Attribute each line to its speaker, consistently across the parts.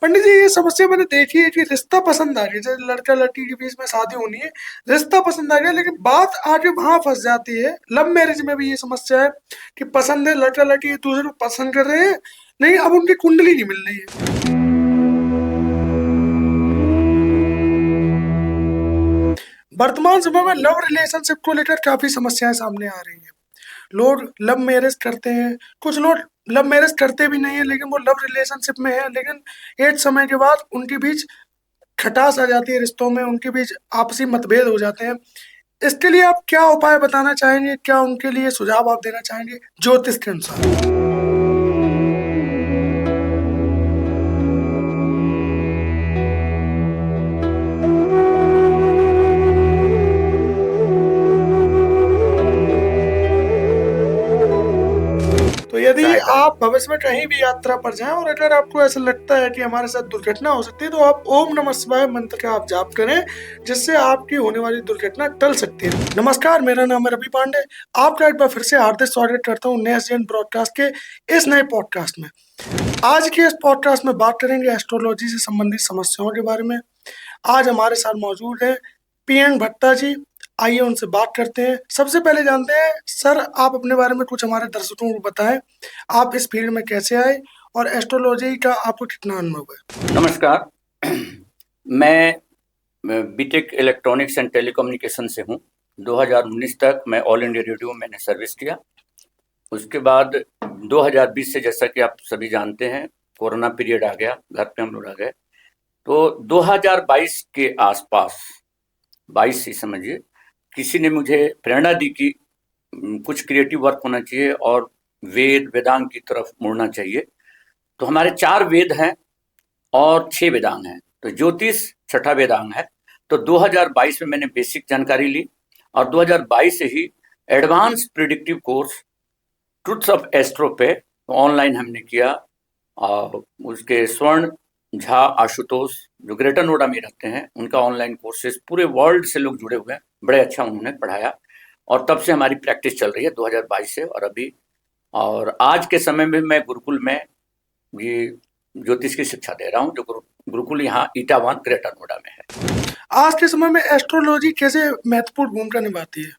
Speaker 1: पंडित जी ये समस्या मैंने देखी है कि रिश्ता पसंद आ गया, जैसे लड़का लड़की के बीच में शादी होनी है, रिश्ता पसंद आ गया, लेकिन बात आके वहां फंस जाती है। लव मैरिज में भी ये समस्या है कि पसंद है, लड़का लड़की एक दूसरे को पसंद कर रहे हैं, नहीं अब उनकी कुंडली नहीं मिल रही है। वर्तमान समय में लव रिलेशनशिप को लेकर काफी समस्याएं सामने आ रही हैं। लोग लव मैरिज करते हैं, कुछ लोग लव मैरिज करते भी नहीं है, लेकिन वो लव रिलेशनशिप में है, लेकिन एक समय के बाद उनके बीच खटास आ जाती है, रिश्तों में उनके बीच आपसी मतभेद हो जाते हैं। इसके लिए आप क्या उपाय बताना चाहेंगे, क्या उनके लिए सुझाव आप देना चाहेंगे ज्योतिष के अनुसार? तो यदि
Speaker 2: सहायता
Speaker 1: आप भविष्य में कहीं भी यात्रा पर जाएं और अगर आपको ऐसा लगता है कि हमारे साथ दुर्घटना हो सकती है, तो आप ओम नमः शिवाय मंत्र का आप जाप करें, जिससे आपकी होने वाली दुर्घटना टल सकती है। नमस्कार, मेरा नाम है रवि पांडे। आपका एक बार फिर से हार्दिक स्वागत करता हूँ नए SGN ब्रॉडकास्ट के इस नए पॉडकास्ट में। आज के इस पॉडकास्ट में बात करेंगे एस्ट्रोलॉजी से संबंधित समस्याओं के बारे में। आज हमारे साथ मौजूद है PN भट्टा जी। आइए उनसे बात करते हैं। सबसे पहले जानते हैं सर, आप अपने बारे में कुछ हमारे दर्शकों को बताएं, आप इस फील्ड में कैसे आए और एस्ट्रोलॉजी का आपको कितना अनुभव है?
Speaker 2: नमस्कार। मैं बीटेक इलेक्ट्रॉनिक्स एंड टेलीकम्युनिकेशन से हूँ। 2019 तक मैं ऑल इंडिया रेडियो मैंने सर्विस किया। उसके बाद 2020 से, जैसा कि आप सभी जानते हैं, कोरोना पीरियड आ गया, घर पे हम लोग आ गए। तो 2022 के आसपास, 22 ही समझिए, किसी ने मुझे प्रेरणा दी कि कुछ क्रिएटिव वर्क होना चाहिए और वेदांग की तरफ मुड़ना चाहिए। तो हमारे 4 वेद हैं और 6 वेदांग हैं। तो ज्योतिष छठा वेदांग है। तो 2022 में मैंने बेसिक जानकारी ली और 2022 से ही advance predictive course truths of astro पे ऑनलाइन हमने किया। और उसके स्वर्ण झा आशुतोष जो ग्रेटर नोएडा में रहते हैं, उनका ऑनलाइन कोर्सेज पूरे वर्ल्ड से लोग जुड़े हुए हैं। बड़े अच्छा उन्होंने पढ़ाया और तब से हमारी प्रैक्टिस चल रही है 2022 से और अभी। और आज के समय में मैं गुरुकुल में ये ज्योतिष की शिक्षा दे रहा हूँ, जो गुरुकुल यहाँ ईटावान ग्रेटर नोएडा में है।
Speaker 1: आज के समय में एस्ट्रोलॉजी कैसे महत्वपूर्ण भूमिका निभाती है?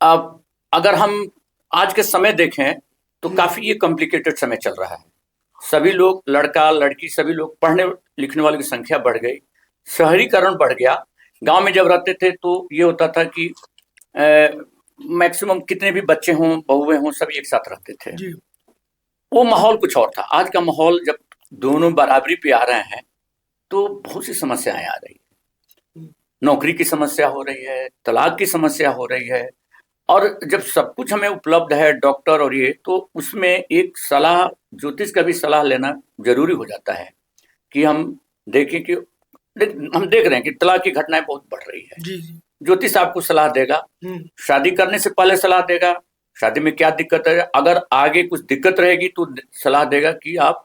Speaker 2: अब अगर हम आज के समय देखें तो काफी ये कॉम्प्लिकेटेड समय चल रहा है। सभी लोग, लड़का लड़की सभी लोग, पढ़ने लिखने वालों की संख्या बढ़ गई, शहरीकरण बढ़ गया। गांव में जब रहते थे तो ये होता था कि मैक्सिमम कितने भी बच्चे हों, बहुएं हों, सभी एक साथ रहते थे।
Speaker 1: जी।
Speaker 2: वो माहौल कुछ और था। आज का माहौल जब दोनों बराबरी पे आ रहे हैं तो बहुत सी समस्याएं आ रही है। नौकरी की समस्या हो रही है, तलाक की समस्या हो रही है। और जब सब कुछ हमें उपलब्ध है, डॉक्टर और ये, तो उसमें एक सलाह, ज्योतिष का भी सलाह लेना जरूरी हो जाता है कि हम देखें कि हम देख रहे हैं कि तलाक की घटनाएं बहुत बढ़ रही है।
Speaker 1: जी जी।
Speaker 2: ज्योतिष आपको सलाह देगा, शादी करने से पहले सलाह देगा, शादी में क्या दिक्कत है, अगर आगे कुछ दिक्कत रहेगी तो सलाह देगा कि आप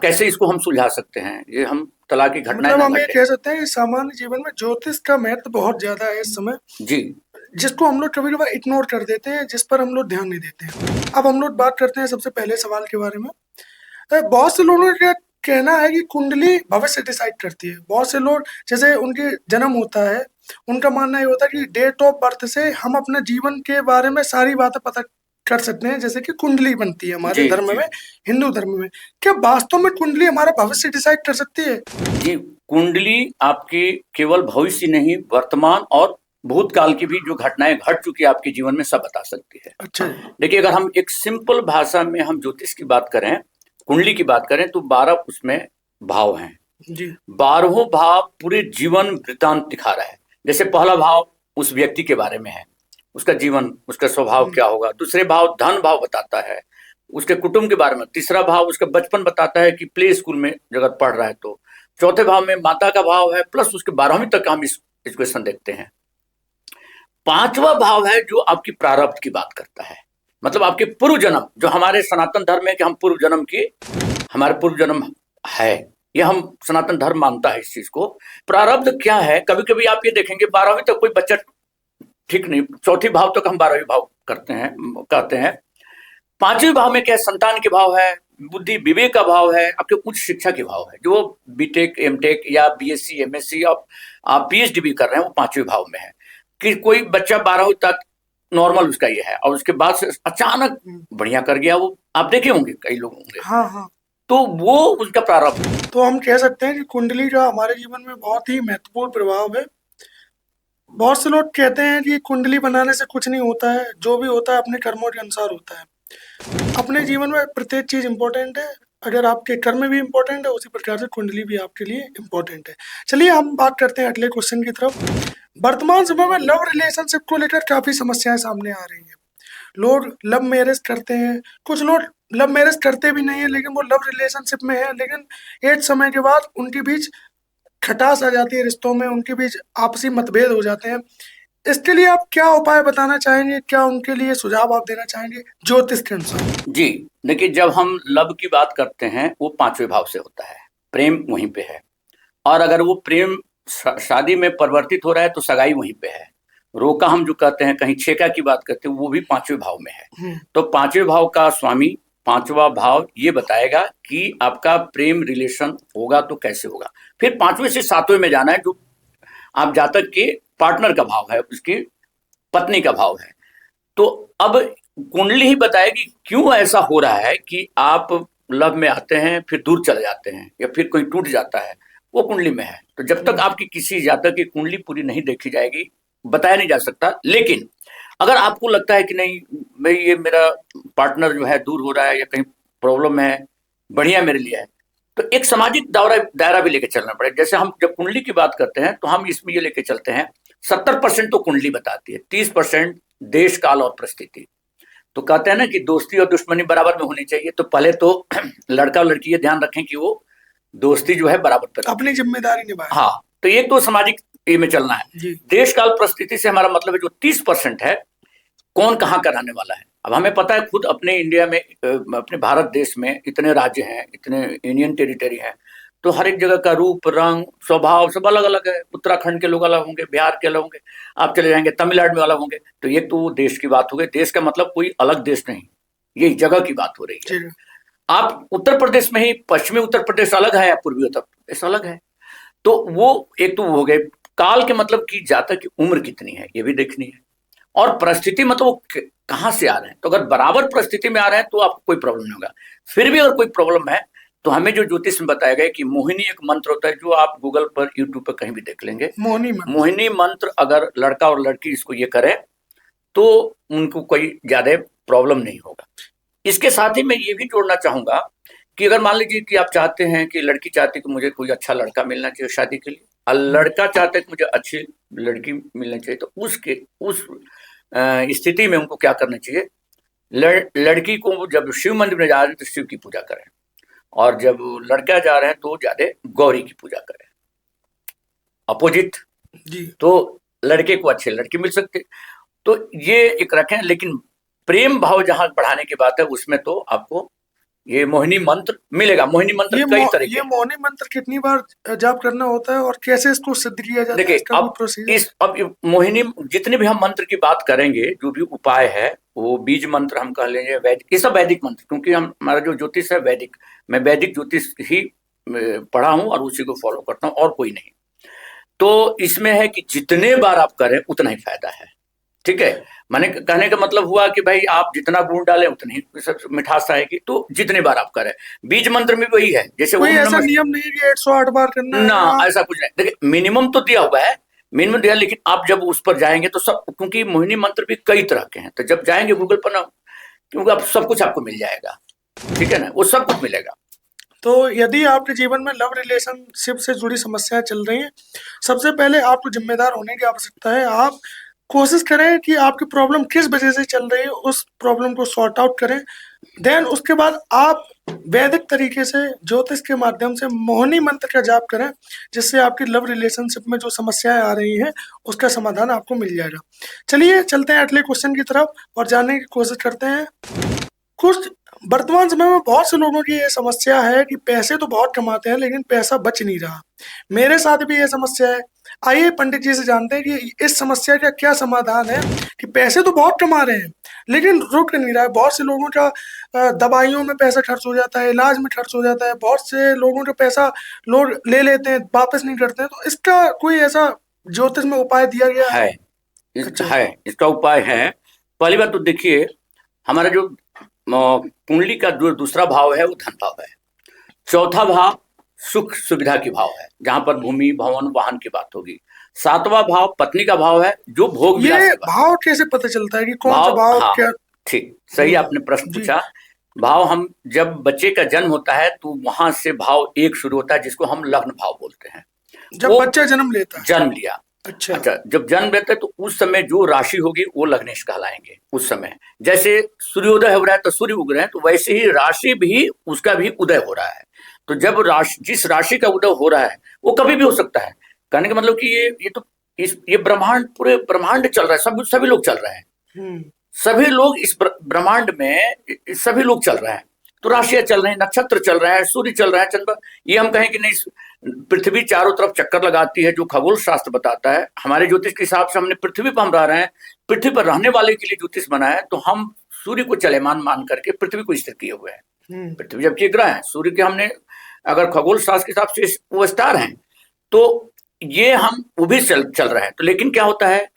Speaker 2: कैसे इसको हम सुलझा सकते हैं, ये हम तलाक की घटनाएं
Speaker 1: मतलब
Speaker 2: ना
Speaker 1: हम ये
Speaker 2: घटे।
Speaker 1: कह सकते हैं कि सामान्य जीवन में ज्योतिष का महत्व बहुत ज्यादा है इस समय,
Speaker 2: जी
Speaker 1: जिसको हम लोग कभी कभार इग्नोर कर देते हैं, जिस पर हम लोग ध्यान नहीं देते हैं। अब हम लोग बात करते हैं सबसे पहले सवाल के बारे में। बहुत से लोगों का कहना है कि कुंडली भविष्य डिसाइड करती है। बहुत से लोग, जैसे उनके जन्म होता है, उनका मानना ये होता है कि डेट ऑफ बर्थ से हम अपने जीवन के बारे में सारी बातें पता कर सकते हैं, जैसे कि कुंडली बनती है हमारे
Speaker 2: जी
Speaker 1: धर्म
Speaker 2: जी
Speaker 1: में, हिंदू धर्म में। क्या वास्तव में कुंडली हमारा भविष्य डिसाइड कर सकती है?
Speaker 2: जी। कुंडली आपकी केवल भविष्य नहीं, वर्तमान और भूतकाल की भी जो घटनाएं घट चुकी है आपके जीवन में, सब बता सकती है।
Speaker 1: अच्छा।
Speaker 2: देखिए, अगर हम एक सिंपल भाषा में हम ज्योतिष की बात करें, कुंडली की बात करें, तो 12 उसमें भाव हैं।
Speaker 1: जी
Speaker 2: 12 भाव पूरे जीवन वृत्तांत दिखा रहा है। जैसे पहला भाव उस व्यक्ति के बारे में है, उसका जीवन, उसका स्वभाव क्या होगा। दूसरे भाव धन भाव बताता है, उसके कुटुंब के बारे में। तीसरा भाव उसका बचपन बताता है कि प्ले स्कूल में जगह पढ़ रहा है तो। चौथे भाव में माता का भाव है, प्लस उसके 12वीं तक हम इस इक्वेशन देखते हैं। 5वां भाव है जो आपकी प्रारब्ध की बात करता है, मतलब आपके पूर्व जन्म, जो हमारे सनातन धर्म है कि हम पूर्व जन्म की, हमारे पूर्व जन्म है, ये हम सनातन धर्म मानता है इस चीज को। प्रारब्ध क्या है, कभी कभी आप ये देखेंगे 12वीं तक कोई बच्चा ठीक नहीं, चौथी भाव तक हम 12वीं भाव करते हैं, कहते हैं। 5वें भाव में क्या संतान के भाव है, बुद्धि विवेक का भाव है, आपके उच्च शिक्षा के भाव है। जो बीटेक एमटेक या बीएससी एमएससी आप पीएचडी भी कर रहे हैं वो पांचवें भाव में है। कि कोई बच्चा 12वीं तक नॉर्मल उसका ये है और उसके बाद से अचानक बढ़िया कर गया, वो आप देखे होंगे कई लोग होंगे।
Speaker 1: हाँ हाँ।
Speaker 2: तो वो उसका प्रारब्ध है।
Speaker 1: तो हम कह सकते हैं कि कुंडली का हमारे जीवन में बहुत ही महत्वपूर्ण प्रभाव है। बहुत से लोग कहते हैं कि कुंडली बनाने से कुछ नहीं होता है, जो भी होता है अपने कर्मों के अनुसार होता है। अपने जीवन में प्रत्येक चीज इम्पोर्टेंट है। अगर आपके कर्म भी इम्पोर्टेंट है, उसी प्रकार से कुंडली भी आपके लिए इम्पोर्टेंट है। चलिए हम बात करते हैं अगले क्वेश्चन की तरफ। वर्तमान समय में लव रिलेशनशिप को लेकर काफी समस्याएं सामने आ रही हैं। लोग लव मैरिज करते हैं, कुछ लोग लव मैरिज करते भी नहीं है लेकिन वो लव रिलेशनशिप में है, लेकिन एक समय के बाद उनके बीच खटास आ जाती है, रिश्तों में उनके बीच आपसी मतभेद हो जाते हैं। इसके लिए आप क्या उपाय बताना चाहेंगे, क्या उनके लिए सुझाव आप देना चाहेंगे ज्योतिष के अनुसार?
Speaker 2: जी देखिए, जब हम लव की बात करते हैं वो पांचवें भाव से होता है, प्रेम वहीं पे है। और अगर वो प्रेम शादी में परिवर्तित हो रहा है तो सगाई वहीं पे है। रोका हम जो कहते हैं, कहीं छेका की बात करते हैं, वो भी पांचवें भाव में है। तो पांचवें भाव का स्वामी पांचवा भाव ये बताएगा कि आपका प्रेम रिलेशन होगा तो कैसे होगा। फिर पांचवें से सातवें में जाना है, जो आप जातक के पार्टनर का भाव है, उसकी पत्नी का भाव है। तो अब कुंडली ही बताएगी क्यों ऐसा हो रहा है कि आप लव में आते हैं फिर दूर चले जाते हैं या फिर कोई टूट जाता है, वो कुंडली में है। तो जब तक आपकी किसी जातक की कुंडली पूरी नहीं देखी जाएगी बताया नहीं जा सकता। लेकिन अगर आपको लगता है कि नहीं भाई ये मेरा पार्टनर जो है दूर हो रहा है या कहीं प्रॉब्लम है, बढ़िया मेरे लिए है, तो एक सामाजिक दायरा भी लेके चलना पड़ेगा। जैसे हम जब कुंडली की बात करते हैं तो हम इसमें ये लेके चलते हैं 70% तो कुंडली बताती है, 30% देश काल और परिस्थिति। तो कहते हैं ना कि दोस्ती और दुश्मनी बराबर में होनी चाहिए। तो पहले तो लड़का और लड़की ये ध्यान रखें कि वो दोस्ती जो है बराबर पर
Speaker 1: अपनी जिम्मेदारी निभाए।
Speaker 2: हाँ, तो ये तो सामाजिक ये में चलना है।
Speaker 1: जी।
Speaker 2: देश काल परिस्थिति से हमारा मतलब है जो 30% है, कौन कहाँ का रहने वाला है। अब हमें पता है खुद अपने इंडिया में, अपने भारत देश में इतने राज्य हैं, इतने यूनियन टेरिटरी हैं, तो हर एक जगह का रूप रंग स्वभाव सब अलग अलग है। उत्तराखंड के लोग अलग होंगे, बिहार के अलग होंगे, आप चले जाएंगे तमिलनाडु में अलग होंगे। तो ये तो देश की बात हो गई। देश का मतलब कोई अलग देश नहीं, ये जगह की बात हो रही है।
Speaker 1: जी।
Speaker 2: आप उत्तर प्रदेश में ही पश्चिमी उत्तर प्रदेश अलग है या पूर्वी उत्तर प्रदेश अलग है। तो वो एक तो हो गए। काल के मतलब की जातक की उम्र कितनी है ये भी देखनी है, और परिस्थिति मतलब वो कहाँ से आ रहे हैं। तो अगर बराबर परिस्थिति में आ रहे हैं तो आपको कोई प्रॉब्लम नहीं होगा। फिर भी अगर कोई प्रॉब्लम है तो हमें जो ज्योतिष में बताया गया कि मोहिनी एक मंत्र होता है, जो आप गूगल पर यूट्यूब पर कहीं भी देख लेंगे। मोहिनी मंत्र अगर लड़का और लड़की इसको ये करें तो उनको कोई ज्यादा प्रॉब्लम नहीं होगा। इसके साथ ही मैं ये भी जोड़ना चाहूंगा कि अगर मान लीजिए कि आप चाहते हैं कि लड़की चाहती है कि मुझे कोई अच्छा लड़का मिलना चाहिए शादी के लिए, और लड़का चाहता है कि मुझे अच्छी लड़की मिलनी चाहिए, तो उस स्थिति में उनको क्या करना चाहिए, लड़की को जब शिव मंदिर में जा रहे हैं तो शिव की पूजा करें, और जब लड़का जा रहे हैं तो ज्यादा गौरी की पूजा करें। अपोजिट
Speaker 1: जी।
Speaker 2: तो लड़के को अच्छे लड़की मिल सकते। तो ये एक रखें। लेकिन प्रेम भाव जहां बढ़ाने की बात है उसमें तो आपको ये मोहिनी मंत्र मिलेगा। मोहिनी मंत्र कई तरह के।
Speaker 1: ये मोहिनी मंत्र कितनी बार जाप करना होता है और कैसे इसको सिद्ध किया जाता है?
Speaker 2: देखिए अब मोहिनी जितने भी हम मंत्र की बात करेंगे, जो भी उपाय है, वो बीज मंत्र हम कह लेंगे, वैदिक, ये सब वैदिक मंत्र, क्योंकि हमारा जो ज्योतिष है वैदिक, मैं वैदिक ज्योतिष ही पढ़ा हूं और उसी को फॉलो करता हूं और कोई नहीं। तो इसमें है कि जितने बार आप करें उतना ही फायदा है। ठीक है, मैंने कहने का मतलब हुआ कि भाई आप जितना गुण डालें उतनी मिठास आएगी। तो जितने बार आप करें, बीज मंत्र में वही है। जैसे
Speaker 1: कोई ऐसा नियम नहीं कि 108 बार करना
Speaker 2: ना, ऐसा कुछ नहीं। देखिए मिनिमम तो दिया हुआ है, मिनिमम दिया, लेकिन आप जब उस पर जाएंगे तो सब, क्योंकि मोहिनी मंत्र भी कई तरह के हैं, तो जब जाएंगे गूगल पर ना, क्योंकि आप सब कुछ आपको मिल जाएगा। ठीक है ना, वो सब कुछ मिलेगा।
Speaker 1: तो यदि आपके जीवन में लव रिलेशनशिप से जुड़ी समस्याएं चल रही हैं, सबसे पहले आपको जिम्मेदार होने की आवश्यकता है। आप कोशिश करें कि आपकी प्रॉब्लम किस वजह से चल रही है, उस प्रॉब्लम को सॉर्ट आउट करें। देन उसके बाद आप वैदिक तरीके से ज्योतिष के माध्यम से मोहिनी मंत्र का जाप करें, जिससे आपकी लव रिलेशनशिप में जो समस्याएं आ रही हैं उसका समाधान आपको मिल जाएगा। चलिए चलते हैं अगले क्वेश्चन की तरफ और जानने की कोशिश करते हैं। कुछ वर्तमान समय में बहुत से लोगों की ये समस्या है कि पैसे तो बहुत कमाते हैं लेकिन पैसा बच नहीं रहा। मेरे साथ भी ये समस्या है। आइए पंडित जी से जानते हैं कि इस समस्या का क्या समाधान है। कि पैसे तो बहुत कमा रहे हैं लेकिन रुक नहीं रहा है। बहुत से लोगों का दवाइयों में पैसा खर्च हो जाता है, इलाज में खर्च हो जाता है। बहुत से लोगों का पैसा लोग ले लेते हैं, वापस नहीं करते हैं। तो इसका कोई ऐसा ज्योतिष में उपाय दिया गया है? अच्छा।
Speaker 2: इसका उपाय है। पहली बात तो देखिए, हमारा जो कुंडली का जो दूसरा भाव है वो धन भाव है। चौथा भाव सुख सुविधा की भाव है, जहां पर भूमि भवन वाहन की बात होगी। सातवां भाव पत्नी का भाव है, जो भोग विलास
Speaker 1: ये
Speaker 2: की बात।
Speaker 1: भाव कैसे पता चलता है कि कौन सा भाव
Speaker 2: हाँ,
Speaker 1: क्या?
Speaker 2: ठीक, सही आपने प्रश्न पूछा। भाव, हम जब बच्चे का जन्म होता है तो वहां से भाव एक शुरू होता है, जिसको हम लग्न भाव बोलते हैं।
Speaker 1: जब बच्चा जन्म लेता है?
Speaker 2: जन्म लिया, अच्छा, जब जन्म लेते हैं तो उस समय जो राशि होगी वो लग्नेश कहलाएंगे। उस समय जैसे सूर्योदय हो रहा है तो सूर्य उग रहे हैं, तो वैसे ही राशि भी उसका भी उदय हो रहा है। तो जब जिस राशि का उदय हो रहा है वो कभी भी हो सकता है। कहने का मतलब कि ये तो ये ब्रह्मांड, पूरे ब्रह्मांड चल रहा है, सभी लोग चल रहे हैं। सभी लोग इस ब्रह्मांड में, सभी लोग चल रहे हैं। तो राशियां चल रही हैं, नक्षत्र चल रहा है, सूर्य चल रहा है, चंद्र। ये हम कहें कि नहीं, पृथ्वी चारों तरफ चक्कर लगाती है, जो खगोल शास्त्र बताता है। हमारे ज्योतिष के हिसाब से हमने पृथ्वी पर हम रह रहे हैं, पृथ्वी पर रहने वाले के लिए ज्योतिष बना है, तो हम सूर्य को चलेमान मान करके पृथ्वी को स्थिर किए हुए हैं। पृथ्वी जबकि ग्रह है, सूर्य के हमने अगर खगोल शास्त्र के हिसाब से वो स्टार हैं, तो ये हम वो भी चल रहे हैं। तो लेकिन क्या होता है,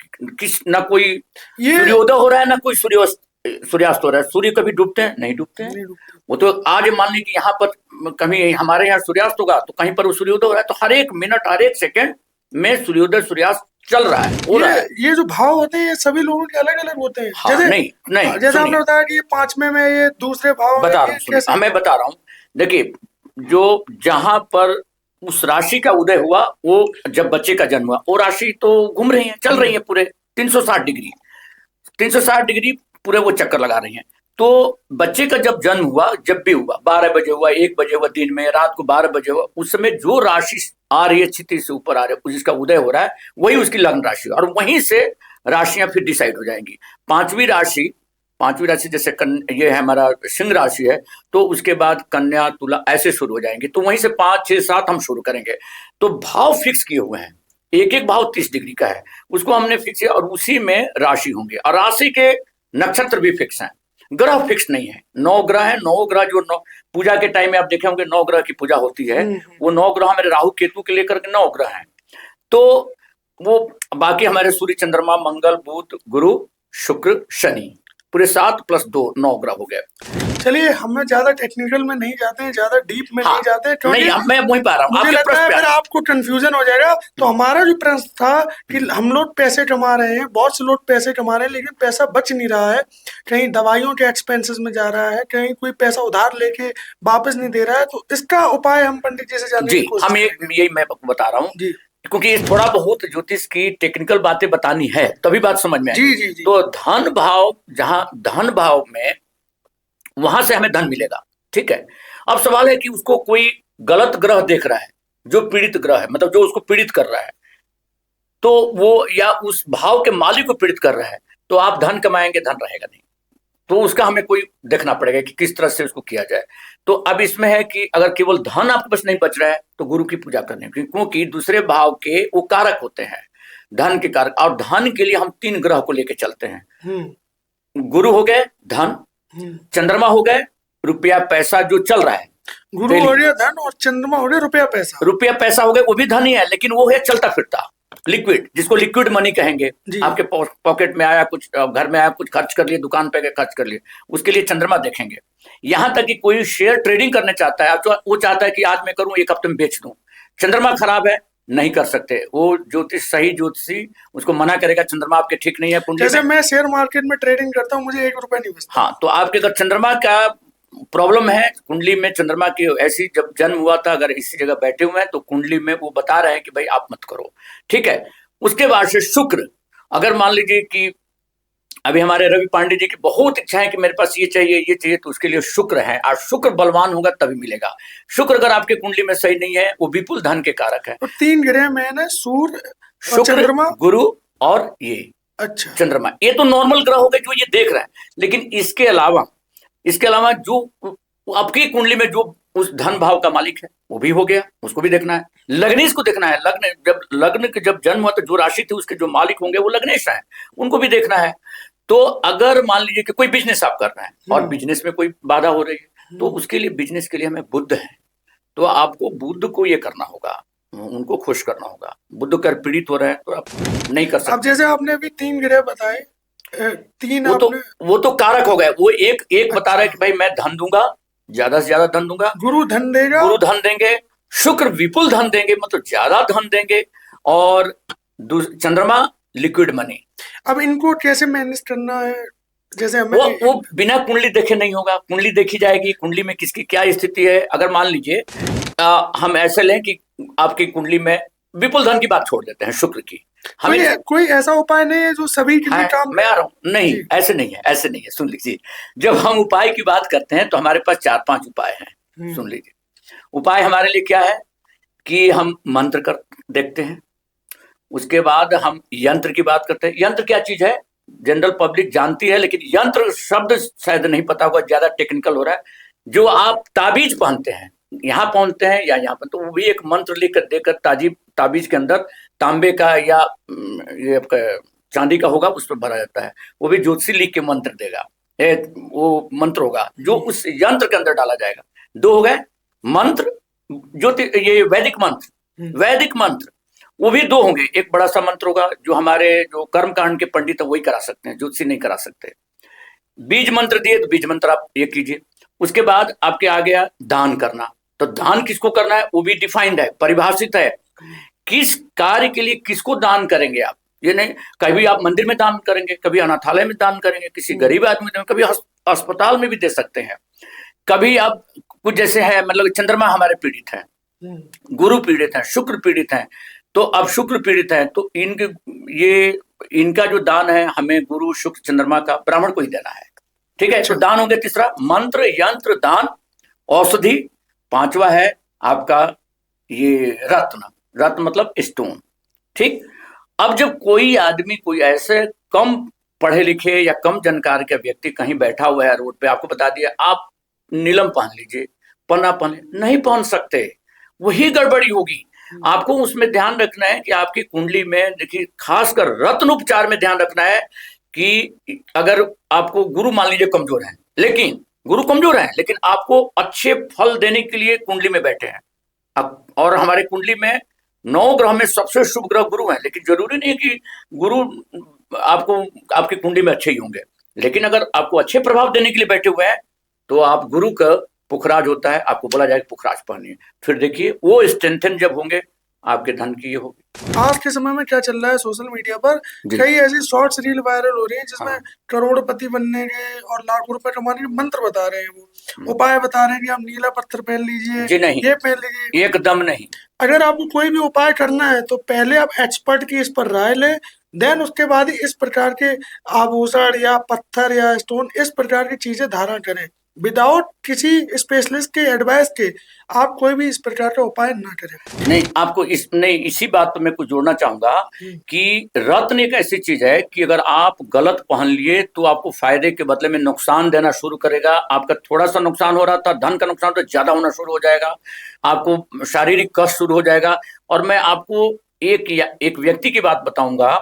Speaker 2: किस ना कोई सूर्योदय हो रहा है, ना कोई सूर्यास्त हो रहा है। सूर्य कभी डूबते हैं? नहीं डूबते हैं। वो तो आज मान ली कि यहाँ पर कहीं हमारे यहाँ सूर्यास्त होगा तो कहीं पर वो सूर्योदय हो रहा है। तो हर एक मिनट, हर एक सेकंड में सूर्योदय सूर्यास्त चल रहा है, हो रहा है।
Speaker 1: ये जो भाव होते हैं ये सभी लोगों के अलग अलग होते हैं।
Speaker 2: हाँ,
Speaker 1: जैसे
Speaker 2: नहीं,
Speaker 1: जैसे आपने बताया कि ये पांचवें में ये दूसरे भाव
Speaker 2: बता रहा हूँ, मैं बता रहा हूँ। देखिए, जो जहां पर उस राशि का उदय हुआ, वो जब बच्चे का जन्म हुआ, वो राशि तो घूम रही है, चल रही है पूरे 360 डिग्री, 360 डिग्री पूरे वो चक्कर लगा रही हैं। तो बच्चे का जब जन्म हुआ, जब भी हुआ, 12 बजे हुआ, 1 बजे हुआ, दिन में, रात को 12 बजे हुआ, उस समय जो राशि आ रही है, क्षितिज से ऊपर आ रही है, जिसका उदय हो रहा है, वही उसकी लग्न राशि, और वहीं से राशियां फिर डिसाइड हो जाएंगी। पांचवी राशि जैसे ये है हमारा सिंह राशि है, तो उसके बाद कन्या, तुला, ऐसे शुरू हो जाएंगे। तो वहीं से 5, 6, 7 हम शुरू करेंगे। तो भाव फिक्स किए हुए हैं, एक एक भाव 30 डिग्री का है, उसको हमने फिक्स किया, और उसी में राशि होंगे। और राशि के नक्षत्र भी फिक्स हैं, ग्रह फिक्स नहीं है। 9 ग्रह है, 9 ग्रह जो पूजा के टाइम में आप देखे होंगे 9 ग्रह की पूजा होती है, वो 9 ग्रह हमारे राहु केतु के लेकर के 9 ग्रह हैं। तो वो बाकी हमारे सूर्य, चंद्रमा, मंगल, बुध, गुरु, शुक्र, शनि, पूरे 7 + 2 9 ग्रह हो गए।
Speaker 1: चलिए, हम ज्यादा टेक्निकल में नहीं जाते हैं, ज्यादा डीप में नहीं जाते हैं, क्योंकि
Speaker 2: नहीं, मैं वहीं पा रहा हूँ।
Speaker 1: मुझे लगता है फिर आपको कंफ्यूजन हो जाएगा। तो हमारा जो प्रश्न था कि हम लोग पैसे कमा रहे हैं, बहुत से लोग पैसे कमा रहे हैं, लेकिन पैसा बच नहीं रहा है, कहीं दवाइयों के एक्सपेंसेस में जा रहा है, कहीं कोई पैसा उधार लेके वापस नहीं दे रहा है। तो इसका उपाय हम पंडित जी से जानने की कोशिश करेंगे।
Speaker 2: यही मैं बता रहा हूँ, क्योंकि थोड़ा बहुत ज्योतिष की टेक्निकल बातें बतानी है, तभी बात समझ में आएगी। तो धन भाव, जहां धन भाव में, वहां से हमें धन मिलेगा, ठीक है। अब सवाल है कि उसको कोई गलत ग्रह देख रहा है, जो पीड़ित ग्रह है, मतलब जो उसको पीड़ित कर रहा है, तो वो, या उस भाव के मालिक को पीड़ित कर रहा है, तो आप धन कमाएंगे, धन रहेगा नहीं। तो उसका हमें कोई देखना पड़ेगा कि किस तरह से उसको किया जाए। तो अब इसमें है कि अगर केवल धन आपके पास नहीं बच रहा है, तो गुरु की पूजा करनी, क्योंकि दूसरे भाव के वो कारक होते हैं, धन के कारक। और धन के लिए हम 3 ग्रह को लेके चलते हैं। गुरु हो गए धन, चंद्रमा हो गए रुपया पैसा जो चल रहा है,
Speaker 1: गुरु हो गया धन, और चंद्रमा हो गया रुपया पैसा।
Speaker 2: रुपया पैसा हो गए, वो भी धन ही है, लेकिन वो है चलता फिरता, लिक्विड, जिसको लिक्विड मनी कहेंगे। आपके पॉकेट में आया कुछ, घर में आया कुछ, खर्च कर लिए, दुकान पे गए खर्च कर लिए, उसके लिए चंद्रमा देखेंगे। यहां तक कि कोई शेयर ट्रेडिंग करने चाहता है, वो चाहता है कि आज मैं करूं, 1 हफ्ते में बेच दूं, चंद्रमा खराब है, नहीं कर सकते। वो ज्योतिष, सही ज्योतिषी उसको मना करेगा, चंद्रमा आपके ठीक नहीं है।
Speaker 1: जैसे मैं शेयर मार्केट में ट्रेडिंग करता हूँ, मुझे 1 रुपया नहीं बचता।
Speaker 2: हाँ, तो आपके अगर चंद्रमा का प्रॉब्लम है, कुंडली में चंद्रमा की ऐसी, जब जन्म हुआ था, अगर इसी जगह बैठे हुए हैं, तो कुंडली में वो बता रहे हैं कि भाई आप मत करो, ठीक है। उसके बाद से शुक्र, अगर मान लीजिए कि अभी हमारे रवि पांडे जी की बहुत इच्छा है कि मेरे पास ये चाहिए, तो उसके लिए शुक्र है, और शुक्र बलवान होगा तभी मिलेगा। शुक्र अगर आपके कुंडली में सही नहीं है, वो विपुल धन के कारक है।
Speaker 1: तो 3 ग्रह में ना, सूर्य,
Speaker 2: शुक्र, गुरु और ये
Speaker 1: अच्छा
Speaker 2: चंद्रमा, ये तो नॉर्मल ग्रह हो गए जो ये देख रहे हैं। लेकिन इसके अलावा जो आपकी कुंडली में जो उस धन भाव का मालिक है, वो भी हो गया, उसको भी देखना है। लग्नेश को देखना है, लग्न के जब जन्म हुआ तो जो राशि थी उसके जो मालिक होंगे वो लग्नेश है, उनको भी देखना है। तो अगर मान लीजिए कि कोई बिजनेस आप कर रहे हैं और बिजनेस में कोई बाधा हो रही है, तो उसके लिए बिजनेस के लिए हमें बुध है, तो आपको बुध को ये करना होगा, उनको खुश करना होगा। बुध कर पीड़ित हो रहे हैं तो आप नहीं कर सकते।
Speaker 1: अब जैसे आपने अभी 3 ग्रह बताए, 3
Speaker 2: वो तो कारक हो गए। वो एक बता रहा है कि भाई मैं धन दूंगा, ज्यादा से ज्यादा धन दूंगा,
Speaker 1: गुरु धन देगा,
Speaker 2: गुरु धन देंगे, शुक्र विपुल धन देंगे, मतलब ज्यादा धन देंगे, और चंद्रमा लिक्विड मनी।
Speaker 1: अब इनको कैसे मैनेज करना है? जैसे हमें
Speaker 2: वो बिना कुंडली देखे नहीं होगा, कुंडली देखी जाएगी, कुंडली में किसकी क्या स्थिति है। अगर मान लीजिए हम ऐसे लें कि आपकी कुंडली में विपुल धन की बात छोड़ देते हैं, शुक्र की,
Speaker 1: कोई ऐसा उपाय नहीं है जो सभी के लिए काम?
Speaker 2: मैं आ रहा हूं, नहीं ऐसे नहीं है, ऐसे नहीं है। सुन लीजिए, जब हम उपाय की बात करते हैं तो हमारे पास 4-5 उपाय हैं। सुन लीजिए, उपाय हमारे लिए क्या है कि हम मंत्र कर देखते हैं, उसके बाद हम यंत्र की बात करते हैं। यंत्र क्या चीज है जनरल पब्लिक जानती है, लेकिन यंत्र शब्द शायद नहीं पता होगा, ज्यादा टेक्निकल हो रहा है। जो आप ताबीज पहनते हैं, यहाँ पहनते हैं या यहाँ पर, तो वो भी एक मंत्र लिख कर देकर ताबीज के अंदर तांबे का या ये आपका चांदी का होगा, उस पर भरा जाता है। वो भी ज्योतिषी लिख के मंत्र देगा, वो मंत्र होगा जो उस यंत्र के अंदर डाला जाएगा। 2 हो गए मंत्र, ये वैदिक मंत्र, वो भी 2 होंगे। एक बड़ा सा मंत्र होगा जो हमारे जो कर्म कांड के पंडित है वही करा सकते हैं, ज्योतिषी नहीं करा सकते। बीज मंत्र दिए तो बीज मंत्र आप ये कीजिए। उसके बाद आपके आ गया दान करना। तो दान किसको करना है वो भी डिफाइंड है, परिभाषित है, किस कार्य के लिए किसको दान करेंगे आप। ये नहीं कभी आप मंदिर में दान करेंगे, कभी अनाथालय में दान करेंगे, किसी गरीब आदमी में, कभी अस्पताल में भी दे सकते हैं। कभी आप कुछ जैसे है, मतलब चंद्रमा हमारे पीड़ित है, गुरु पीड़ित है, शुक्र पीड़ित है, तो अब शुक्र पीड़ित है तो इनका जो दान है हमें गुरु शुक्र चंद्रमा का ब्राह्मण को ही देना है। ठीक है, तो दान हो गया तीसरा, मंत्र यंत्र दान औषधि। 5वां है आपका ये रत्न मतलब स्टोन। ठीक, अब जब कोई आदमी कोई ऐसे कम पढ़े लिखे या कम जानकार का व्यक्ति कहीं बैठा हुआ है रोड पे, आपको बता दिया आप नीलम पहन लीजिए, पन्ना पहन, नहीं पहन सकते, वही गड़बड़ी होगी। आपको उसमें ध्यान रखना है कि आपकी कुंडली में, देखिए खासकर रत्न उपचार में ध्यान रखना है कि अगर आपको गुरु मान लीजिए कमजोर है, लेकिन आपको अच्छे फल देने के लिए कुंडली में बैठे हैं, और हमारे कुंडली में 9 ग्रह में सबसे शुभ ग्रह गुरु है, लेकिन जरूरी नहीं है कि गुरु आपको आपकी कुंडली में अच्छे ही होंगे, लेकिन अगर आपको अच्छे प्रभाव देने के लिए बैठे हुए हैं तो आप गुरु का पुखराज होता है, आपको बोला जाएगा पुखराज पहनिए, फिर देखिए वो स्ट्रेंथन जब होंगे आपके धन की ये होगी।
Speaker 1: आज के समय में क्या चल रहा है सोशल मीडिया पर, कई ऐसी शॉर्ट्स रील वायरल हो रही है जिसमें करोड़पति बनने के और लाखों रुपए कमाने के मंत्र बता रहे हैं, वो उपाय बता रहे हैं कि आप नीला पत्थर पहन लीजिए,
Speaker 2: जी नहीं,
Speaker 1: ये पहन लीजिए,
Speaker 2: एकदम नहीं।
Speaker 1: अगर आपको कोई भी उपाय करना है तो पहले आप एक्सपर्ट की इस पर राय लें, देन उसके बाद ही इस प्रकार के आभूषण या पत्थर या स्टोन इस प्रकार की चीजें धारण करें। विदाउट किसी स्पेशलिस्ट के एडवाइस के आप कोई भी इस प्रकार का उपाय ना करें।
Speaker 2: नहीं, आपको इसी बात पर मैं कुछ जोड़ना चाहूंगा कि रत्न एक ऐसी चीज है कि अगर आप गलत पहन लिए तो आपको फायदे के बदले में नुकसान देना शुरू करेगा। आपका थोड़ा सा नुकसान हो रहा था, धन का नुकसान तो ज्यादा होना शुरू हो जाएगा, आपको शारीरिक कष्ट शुरू हो जाएगा। और मैं आपको एक व्यक्ति की बात बताऊंगा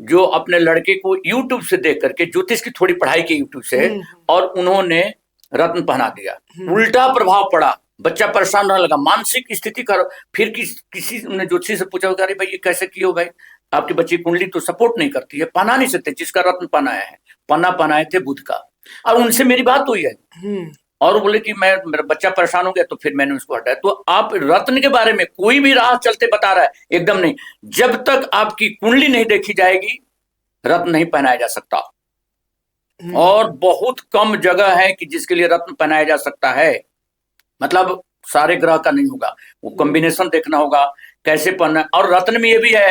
Speaker 2: जो अपने लड़के को यूट्यूब से देख करके, ज्योतिष की थोड़ी पढ़ाई की यूट्यूब से, और उन्होंने रत्न पहना दिया, उल्टा प्रभाव पड़ा, बच्चा परेशान रहने लगा, मानसिक स्थिति का। फिर किसी ने ज्योतिषी से पूछा, अरे भाई ये कैसे किए हो भाई, आपकी बच्ची कुंडली तो सपोर्ट नहीं करती है, पहना नहीं सकते, जिसका रत्न पहनाया है, पन्ना पहनाए थे बुध का। और उनसे मेरी बात हुई है और बोले कि मेरा बच्चा परेशान हो गया, तो फिर मैंने उसको हटाया। तो आप रत्न के बारे में कोई भी राह चलते बता रहा है, एकदम नहीं। जब तक आपकी कुंडली नहीं देखी जाएगी रत्न नहीं पहनाया जा सकता, और बहुत कम जगह है कि जिसके लिए रत्न पहनाया जा सकता है, मतलब सारे ग्रह का नहीं होगा, वो कॉम्बिनेशन देखना होगा कैसे पहनना। और रत्न में ये भी है,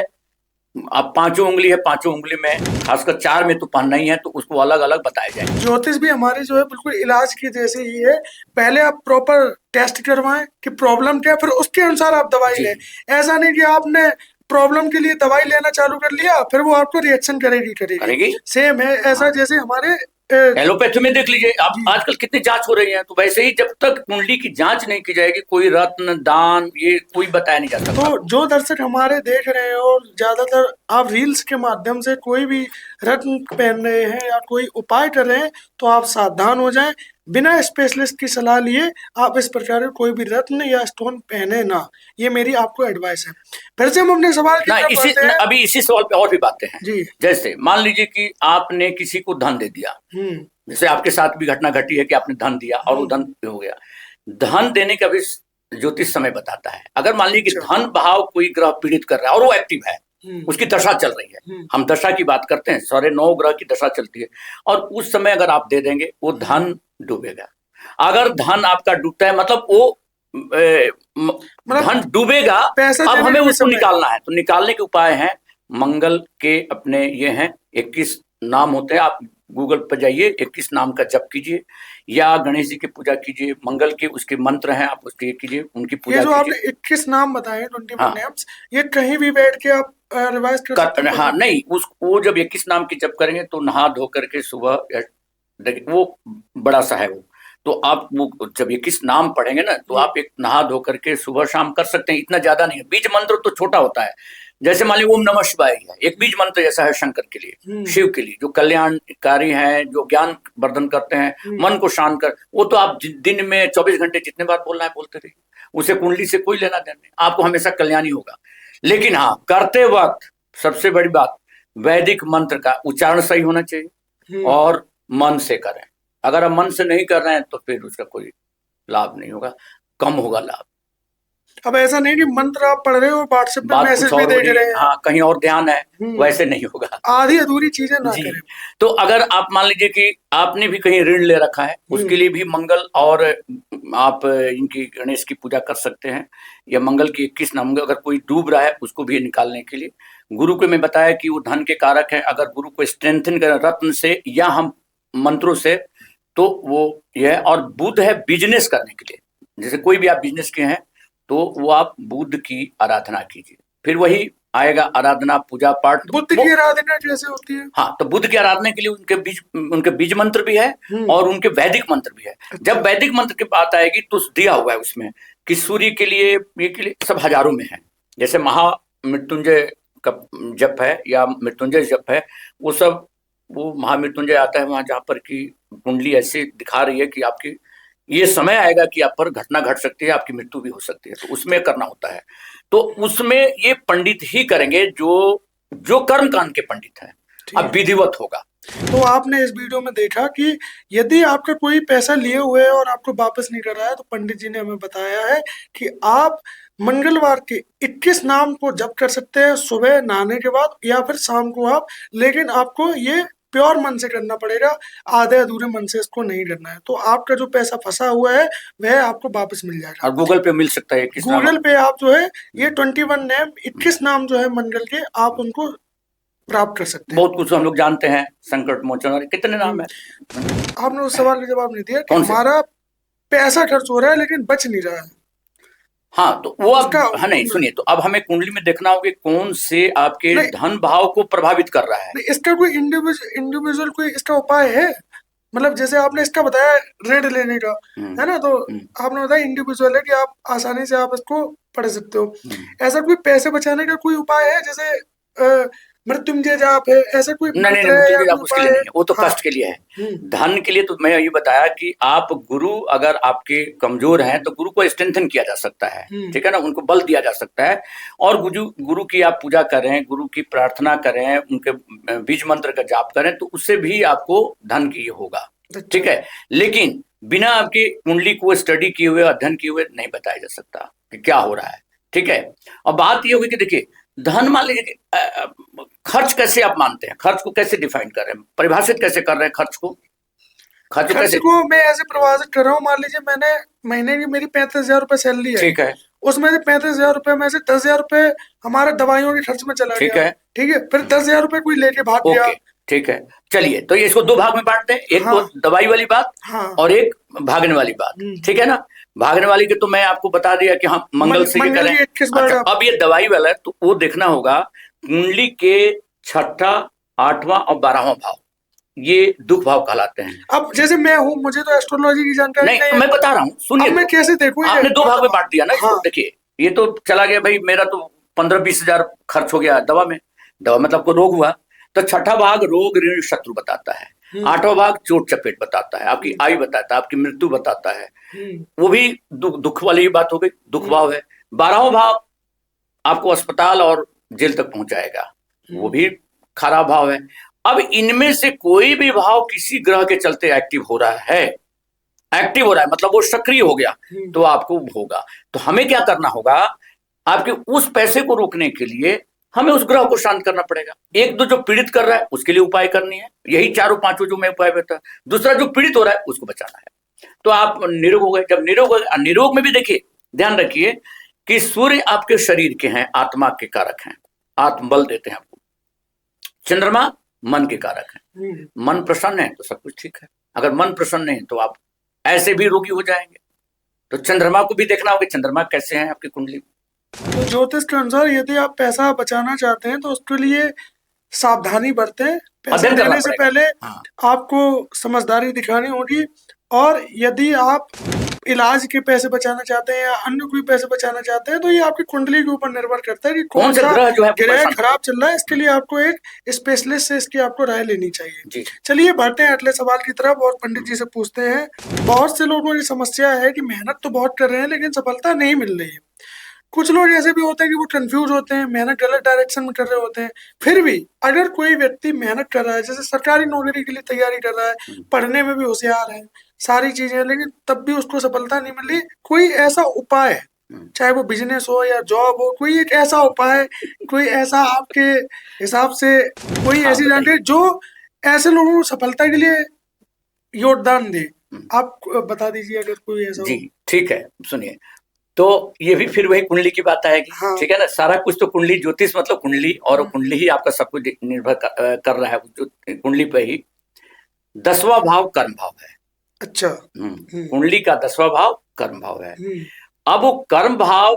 Speaker 2: अब 5 उंगली है, 5 उंगली में खासकर 4 में तो पहनना ही है, तो उसको अलग अलग बताया जाए।
Speaker 1: ज्योतिष भी हमारे जो है बिल्कुल इलाज की जैसे ही है, पहले आप प्रॉपर टेस्ट करवाएं कि प्रॉब्लम क्या है, फिर उसके अनुसार आप दवाई लें। ऐसा नहीं कि आपने प्रॉब्लम के लिए दवाई लेना चालू कर लिया फिर वो आपको रिएक्शन करेगी। सेम है ऐसा जैसे हमारे
Speaker 2: एलोपैथी में देख लीजिए आप, आजकल कितनी जांच हो रही है। तो वैसे ही जब तक कुंडली की जांच नहीं की जाएगी, कोई रत्न दान ये कोई बताया नहीं जा सकता।
Speaker 1: तो जो दर्शक हमारे देख रहे हैं और ज्यादातर आप रील्स के माध्यम से कोई भी रत्न पहन रहे हैं या कोई उपाय कर रहे हैं, तो आप सावधान हो जाएं। बिना स्पेशलिस्ट की सलाह लिए आप इस प्रकार के कोई भी रत्न या स्टोन पहने ना, ये मेरी आपको एडवाइस है। फिर से हम अपने सवाल की तरफ बढ़ते हैं।
Speaker 2: अभी इसी सवाल पे और भी बातें हैं
Speaker 1: जी।
Speaker 2: जैसे मान लीजिए कि आपने किसी को धन दे दिया, जैसे आपके साथ भी घटना घटी है कि आपने धन दिया और वो धन हो गया। धन देने का भी ज्योतिष समय बताता है। अगर मान लीजिए कि धन भाव कोई ग्रह पीड़ित कर रहा है और वो एक्टिव है, उसकी दशा चल रही है, हम दशा की बात करते हैं, 9 ग्रह की दशा चलती है, और उस समय अगर आप दे देंगे वो धन डूबेगा। अगर धन आपका डूबता है मतलब वो धन डूबेगा। अब हमें उसको निकालना है, तो निकालने के उपाय हैं मंगल के अपने ये हैं 21 नाम होते हैं। आप गूगल पर जाइए, 21 नाम का जप कीजिए या गणेश जी की पूजा कीजिए। मंगल के उसके मंत्र हैं, आप उसके कीजिए, उनकी पूजा कीजिए।
Speaker 1: ये जो आपने 21 नाम बताए 21 नेम्स, ये कहीं भी बैठ के आप रिवाइज कर सकते हैं?
Speaker 2: हाँ नहीं, वो जब 21 नाम की जप करेंगे तो नहा धो करके सुबह, वो बड़ा सा है वो, तो आप वो जब 21 नाम पढ़ेंगे ना तो आप एक नहा धो करके सुबह शाम कर सकते हैं, इतना ज्यादा नहीं है। बीज मंत्र तो छोटा होता है, जैसे मान लीजिए ओम नमः शिवाय है, एक बीज मंत्र जैसा है शंकर के लिए, शिव के लिए, जो कल्याणकारी हैं, जो ज्ञान वर्धन करते हैं, मन को शांत कर, वो तो आप दिन में 24 घंटे जितने बार बोलना है बोलते रहिए, उसे कुंडली से कोई लेना देना नहीं, आपको हमेशा कल्याण ही होगा। लेकिन हाँ, करते वक्त सबसे बड़ी बात, वैदिक मंत्र का उच्चारण सही होना चाहिए और मन से करें। अगर आप मन से नहीं कर रहे हैं तो फिर उसका कोई लाभ नहीं होगा, कम होगा लाभ।
Speaker 1: अब ऐसा नहीं कि मंत्र आप पढ़ रहे हो व्हाट्सएप पे मैसेज भी देख रहे हैं,
Speaker 2: हाँ कहीं और ध्यान है, वैसे नहीं होगा।
Speaker 1: आधी अधूरी चीजें ना करें।
Speaker 2: तो अगर आप मान लीजिए कि आपने भी कहीं ऋण ले रखा है, उसके लिए भी मंगल और आप इनकी गणेश की पूजा कर सकते हैं, या मंगल की 21 नाम। अगर कोई डूब रहा है उसको भी निकालने के लिए गुरु को मैं बताया कि वो धन के कारक है। अगर गुरु को स्ट्रेंथन करें रत्न से या हम मंत्रों से तो वो यह, और बुध है बिजनेस करने के लिए, जैसे कोई भी आप बिजनेस के हैं तो वो आप बुध की आराधना कीजिए। फिर वही आएगा आराधना पूजा पाठ।
Speaker 1: बुध की आराधना कैसे होती है?
Speaker 2: हाँ, तो बुध की आराधना के लिए उनके बीज मंत्र भी है और उनके वैदिक मंत्र भी है। जब वैदिक मंत्र की बात आएगी तो दिया हुआ है उसमें कि सूर्य के लिए, ये के लिए सब हजारों में है। जैसे महामृत्युंजय का जप है या मृत्युंजय जप है, वो सब वो महामृत्युंजय आता है वहां जहां पर की कुंडली ऐसे दिखा रही है कि आपकी ये समय आएगा कि आप पर घटना घट सकती है, आपकी मृत्यु भी हो सकती है, तो उसमें करना होता है। तो उसमें ये पंडित ही करेंगे जो कर्म कांड के पंडित हैं, अब विधिवत होगा।
Speaker 1: तो आपने इस वीडियो में देखा कि यदि आपका कोई पैसा लिए हुए है और आपको वापस नहीं कर रहा है, तो पंडित जी ने हमें बताया है कि आप मंगलवार के 21 नाम को जप कर सकते हैं सुबह नहाने के बाद या फिर शाम को आप, लेकिन आपको ये प्योर मन से करना पड़ेगा, आधे अधूरे मन से इसको नहीं करना है। तो आपका जो पैसा फंसा हुआ है वह आपको वापस मिल जाएगा।
Speaker 2: और गूगल पे मिल सकता है,
Speaker 1: गूगल पे आप जो है ये 21 नेम 21 नाम जो है मंगल के, आप उनको प्राप्त कर सकते हैं।
Speaker 2: बहुत कुछ हम लोग जानते हैं, संकट मोचन, कितने नाम है।
Speaker 1: आपने उस सवाल का जवाब नहीं दिया कि हमारा पैसा खर्च हो रहा है लेकिन बच नहीं रहा है।
Speaker 2: हाँ, तो वो अब हाँ नहीं सुनिए, तो अब हमें कुंडली में देखना होगा कौन से आपके धन भाव को प्रभावित कर रहा है।
Speaker 1: इसका कोई इंडिविजुअल कोई इसका उपाय है? मतलब जैसे आपने इसका बताया ऋण लेने का, है ना, तो आपने बताया इंडिविजुअल है कि आप आसानी से आप इसको पढ़ सकते हो। ऐसा कोई पैसे बचाने का कोई उपाय है? जैसे मृत्युंजय जाप है, ऐसा कोई?
Speaker 2: नहीं, मृत्युंजय जाप उसके लिए नहीं है, वो तो कष्ट के लिए है। धन के लिए तो मैं ये बताया कि आप गुरु अगर आपके कमजोर हैं तो गुरु को स्ट्रेंथन किया जा सकता है, ठीक है ना, उनको बल दिया जा सकता है। और गुरु की आप पूजा करें, गुरु की प्रार्थना करें, उनके बीज मंत्र का जाप करें, तो उससे भी आपको धन की होगा, ठीक है। लेकिन बिना आपकी कुंडली को स्टडी किए हुए, अध्ययन किए हुए नहीं बताया जा सकता कि क्या हो रहा है, ठीक है। और बात ये होगी कि देखिए धन, मान लीजिए खर्च कैसे आप मानते हैं, खर्च को कैसे डिफाइन कर रहे हैं, परिभाषित कैसे कर रहे हैं खर्च को?
Speaker 1: खर्च को मैं ऐसे परिभाषित कर रहा हूँ, मान लीजिए मैंने महीने की मेरी 35,000 रुपए सैलरी है,
Speaker 2: ठीक है,
Speaker 1: उसमें से 35,000 रुपए में से 10,000 रुपए हमारे दवाइयों के खर्च में चला गया, ठीक है, फिर 10,000 रुपए कोई लेके भाग गया,
Speaker 2: ठीक है। चलिए, तो इसको दो भाग में बांटते हैं, एक तो दवाई वाली बात और एक भागने वाली बात, ठीक है ना। भागने वाली के तो मैं आपको बता दिया कि हाँ मंगल से करें। अच्छा, अब ये दवाई वाला है तो वो देखना होगा कुंडली के 6ठा, 8वां और 12वां भाव, ये दुख भाव कहलाते हैं।
Speaker 1: अब जैसे मैं हूँ, मुझे तो एस्ट्रोलॉजी की जानकारी
Speaker 2: नहीं,
Speaker 1: नहीं
Speaker 2: मैं बता रहा हूँ, सुनिए।
Speaker 1: अब मैं कैसे देखूँ?
Speaker 2: आपने दो भाग में बांट दिया ना इसको।
Speaker 1: हाँ।
Speaker 2: देखिए, ये तो चला गया भाई, मेरा तो 15-20 हजार खर्च हो गया दवा में, दवा मतलब को रोग हुआ, तो छठा भाग रोग ऋण शत्रु बताता है, 8वां भाग चोट चपेट बताता है, आपकी आयु बताता है, आपकी मृत्यु बताता है, वो भी दुख वाली बात हो गई, दुख भाव है। 12वां भाव आपको अस्पताल और जेल तक पहुंचाएगा, वो भी खराब भाव है। अब इनमें से कोई भी भाव किसी ग्रह के चलते एक्टिव हो रहा है, एक्टिव हो रहा है मतलब वो सक्रिय हो गया, तो आपको होगा। तो हमें क्या करना होगा, आपके उस पैसे को रोकने के लिए हमें उस ग्रह को शांत करना पड़ेगा। एक तो जो पीड़ित कर रहा है उसके लिए उपाय करनी है, यही चारों पांचों जो मैं उपाय बता। दूसरा जो पीड़ित हो रहा है उसको बचाना है, तो आप निरोग हो गए। जब निरोग हो गए, निरोग में भी देखिए ध्यान रखिए कि सूर्य आपके शरीर के हैं, आत्मा के कारक हैं, आत्मबल देते हैं आपको। चंद्रमा मन के कारक हैं, मन प्रसन्न है तो सब कुछ ठीक है, अगर मन प्रसन्न नहीं तो आप ऐसे भी रोगी हो जाएंगे। तो चंद्रमा को भी देखना होगा, चंद्रमा कैसे हैं आपकी कुंडली।
Speaker 1: तो ज्योतिष के अनुसार यदि आप पैसा बचाना चाहते हैं तो उसके लिए सावधानी बरतें, पैसे देने से पहले आपको समझदारी दिखानी होगी। और यदि आप इलाज के पैसे बचाना चाहते हैं या अन्य कोई पैसे बचाना चाहते हैं तो ये आपकी कुंडली के ऊपर निर्भर करता है कि कौन सा ग्रह खराब चल रहा है। इसके लिए आपको एक स्पेशलिस्ट से इसकी आपको राय लेनी चाहिए। चलिए बढ़ते हैं अगले सवाल की तरफ और पंडित जी से पूछते हैं। बहुत से लोगों की समस्या है कि मेहनत तो बहुत कर रहे हैं लेकिन सफलता नहीं मिल रही है। कुछ लोग ऐसे भी होते हैं कि वो कंफ्यूज होते हैं, मेहनत गलत डायरेक्शन में कर रहे होते हैं। फिर भी अगर कोई व्यक्ति मेहनत कर रहा है, जैसे सरकारी नौकरी के लिए तैयारी कर रहा है, पढ़ने में भी होशियार है, सारी चीजें, लेकिन तब भी उसको सफलता नहीं मिल रही, कोई ऐसा उपाय, चाहे वो बिजनेस हो या जॉब हो, कोई एक ऐसा उपाय, कोई ऐसा आपके हिसाब से कोई ऐसी जानकारी जो ऐसे लोगों को सफलता के लिए योगदान दे, आप बता दीजिए अगर कोई ऐसा।
Speaker 2: जी ठीक है, सुनिए। तो ये भी फिर वही कुंडली की बात आएगी। हाँ। ठीक है ना, सारा कुछ तो कुंडली, ज्योतिष मतलब कुंडली, और कुंडली ही आपका सब कुछ निर्भर कर रहा है कुंडली पे ही। 10वां भाव कर्म भाव है।
Speaker 1: अच्छा।
Speaker 2: कुंडली का 10वां भाव कर्म भाव है। अब वो कर्म भाव,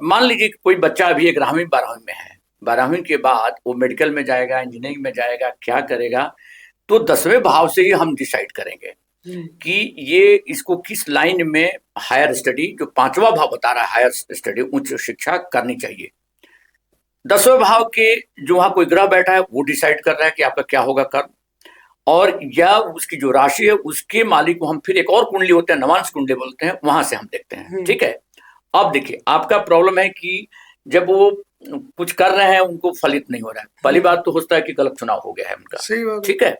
Speaker 2: मान लीजिए कोई बच्चा अभी 11वीं 12वीं में है, 12वीं के बाद वो मेडिकल में जाएगा, इंजीनियरिंग में जाएगा, क्या करेगा, तो 10वें भाव से ही हम डिसाइड करेंगे कि ये इसको किस लाइन में हायर स्टडी, जो 5वां भाव बता रहा है हायर स्टडी, उच्च शिक्षा करनी चाहिए। 10वें भाव के जो वहां कोई ग्रह बैठा है वो डिसाइड कर रहा है कि आपका क्या होगा कर्म, और या उसकी जो राशि है उसके मालिक को हम फिर एक और कुंडली होते हैं, नवांश कुंडली बोलते हैं, वहां से हम देखते हैं। ठीक है। अब देखिए आपका प्रॉब्लम है कि जब वो कुछ कर रहे हैं उनको फलित नहीं हो रहा है। पहली बात तो होता है कि गलत चुनाव हो गया है उनका। ठीक है।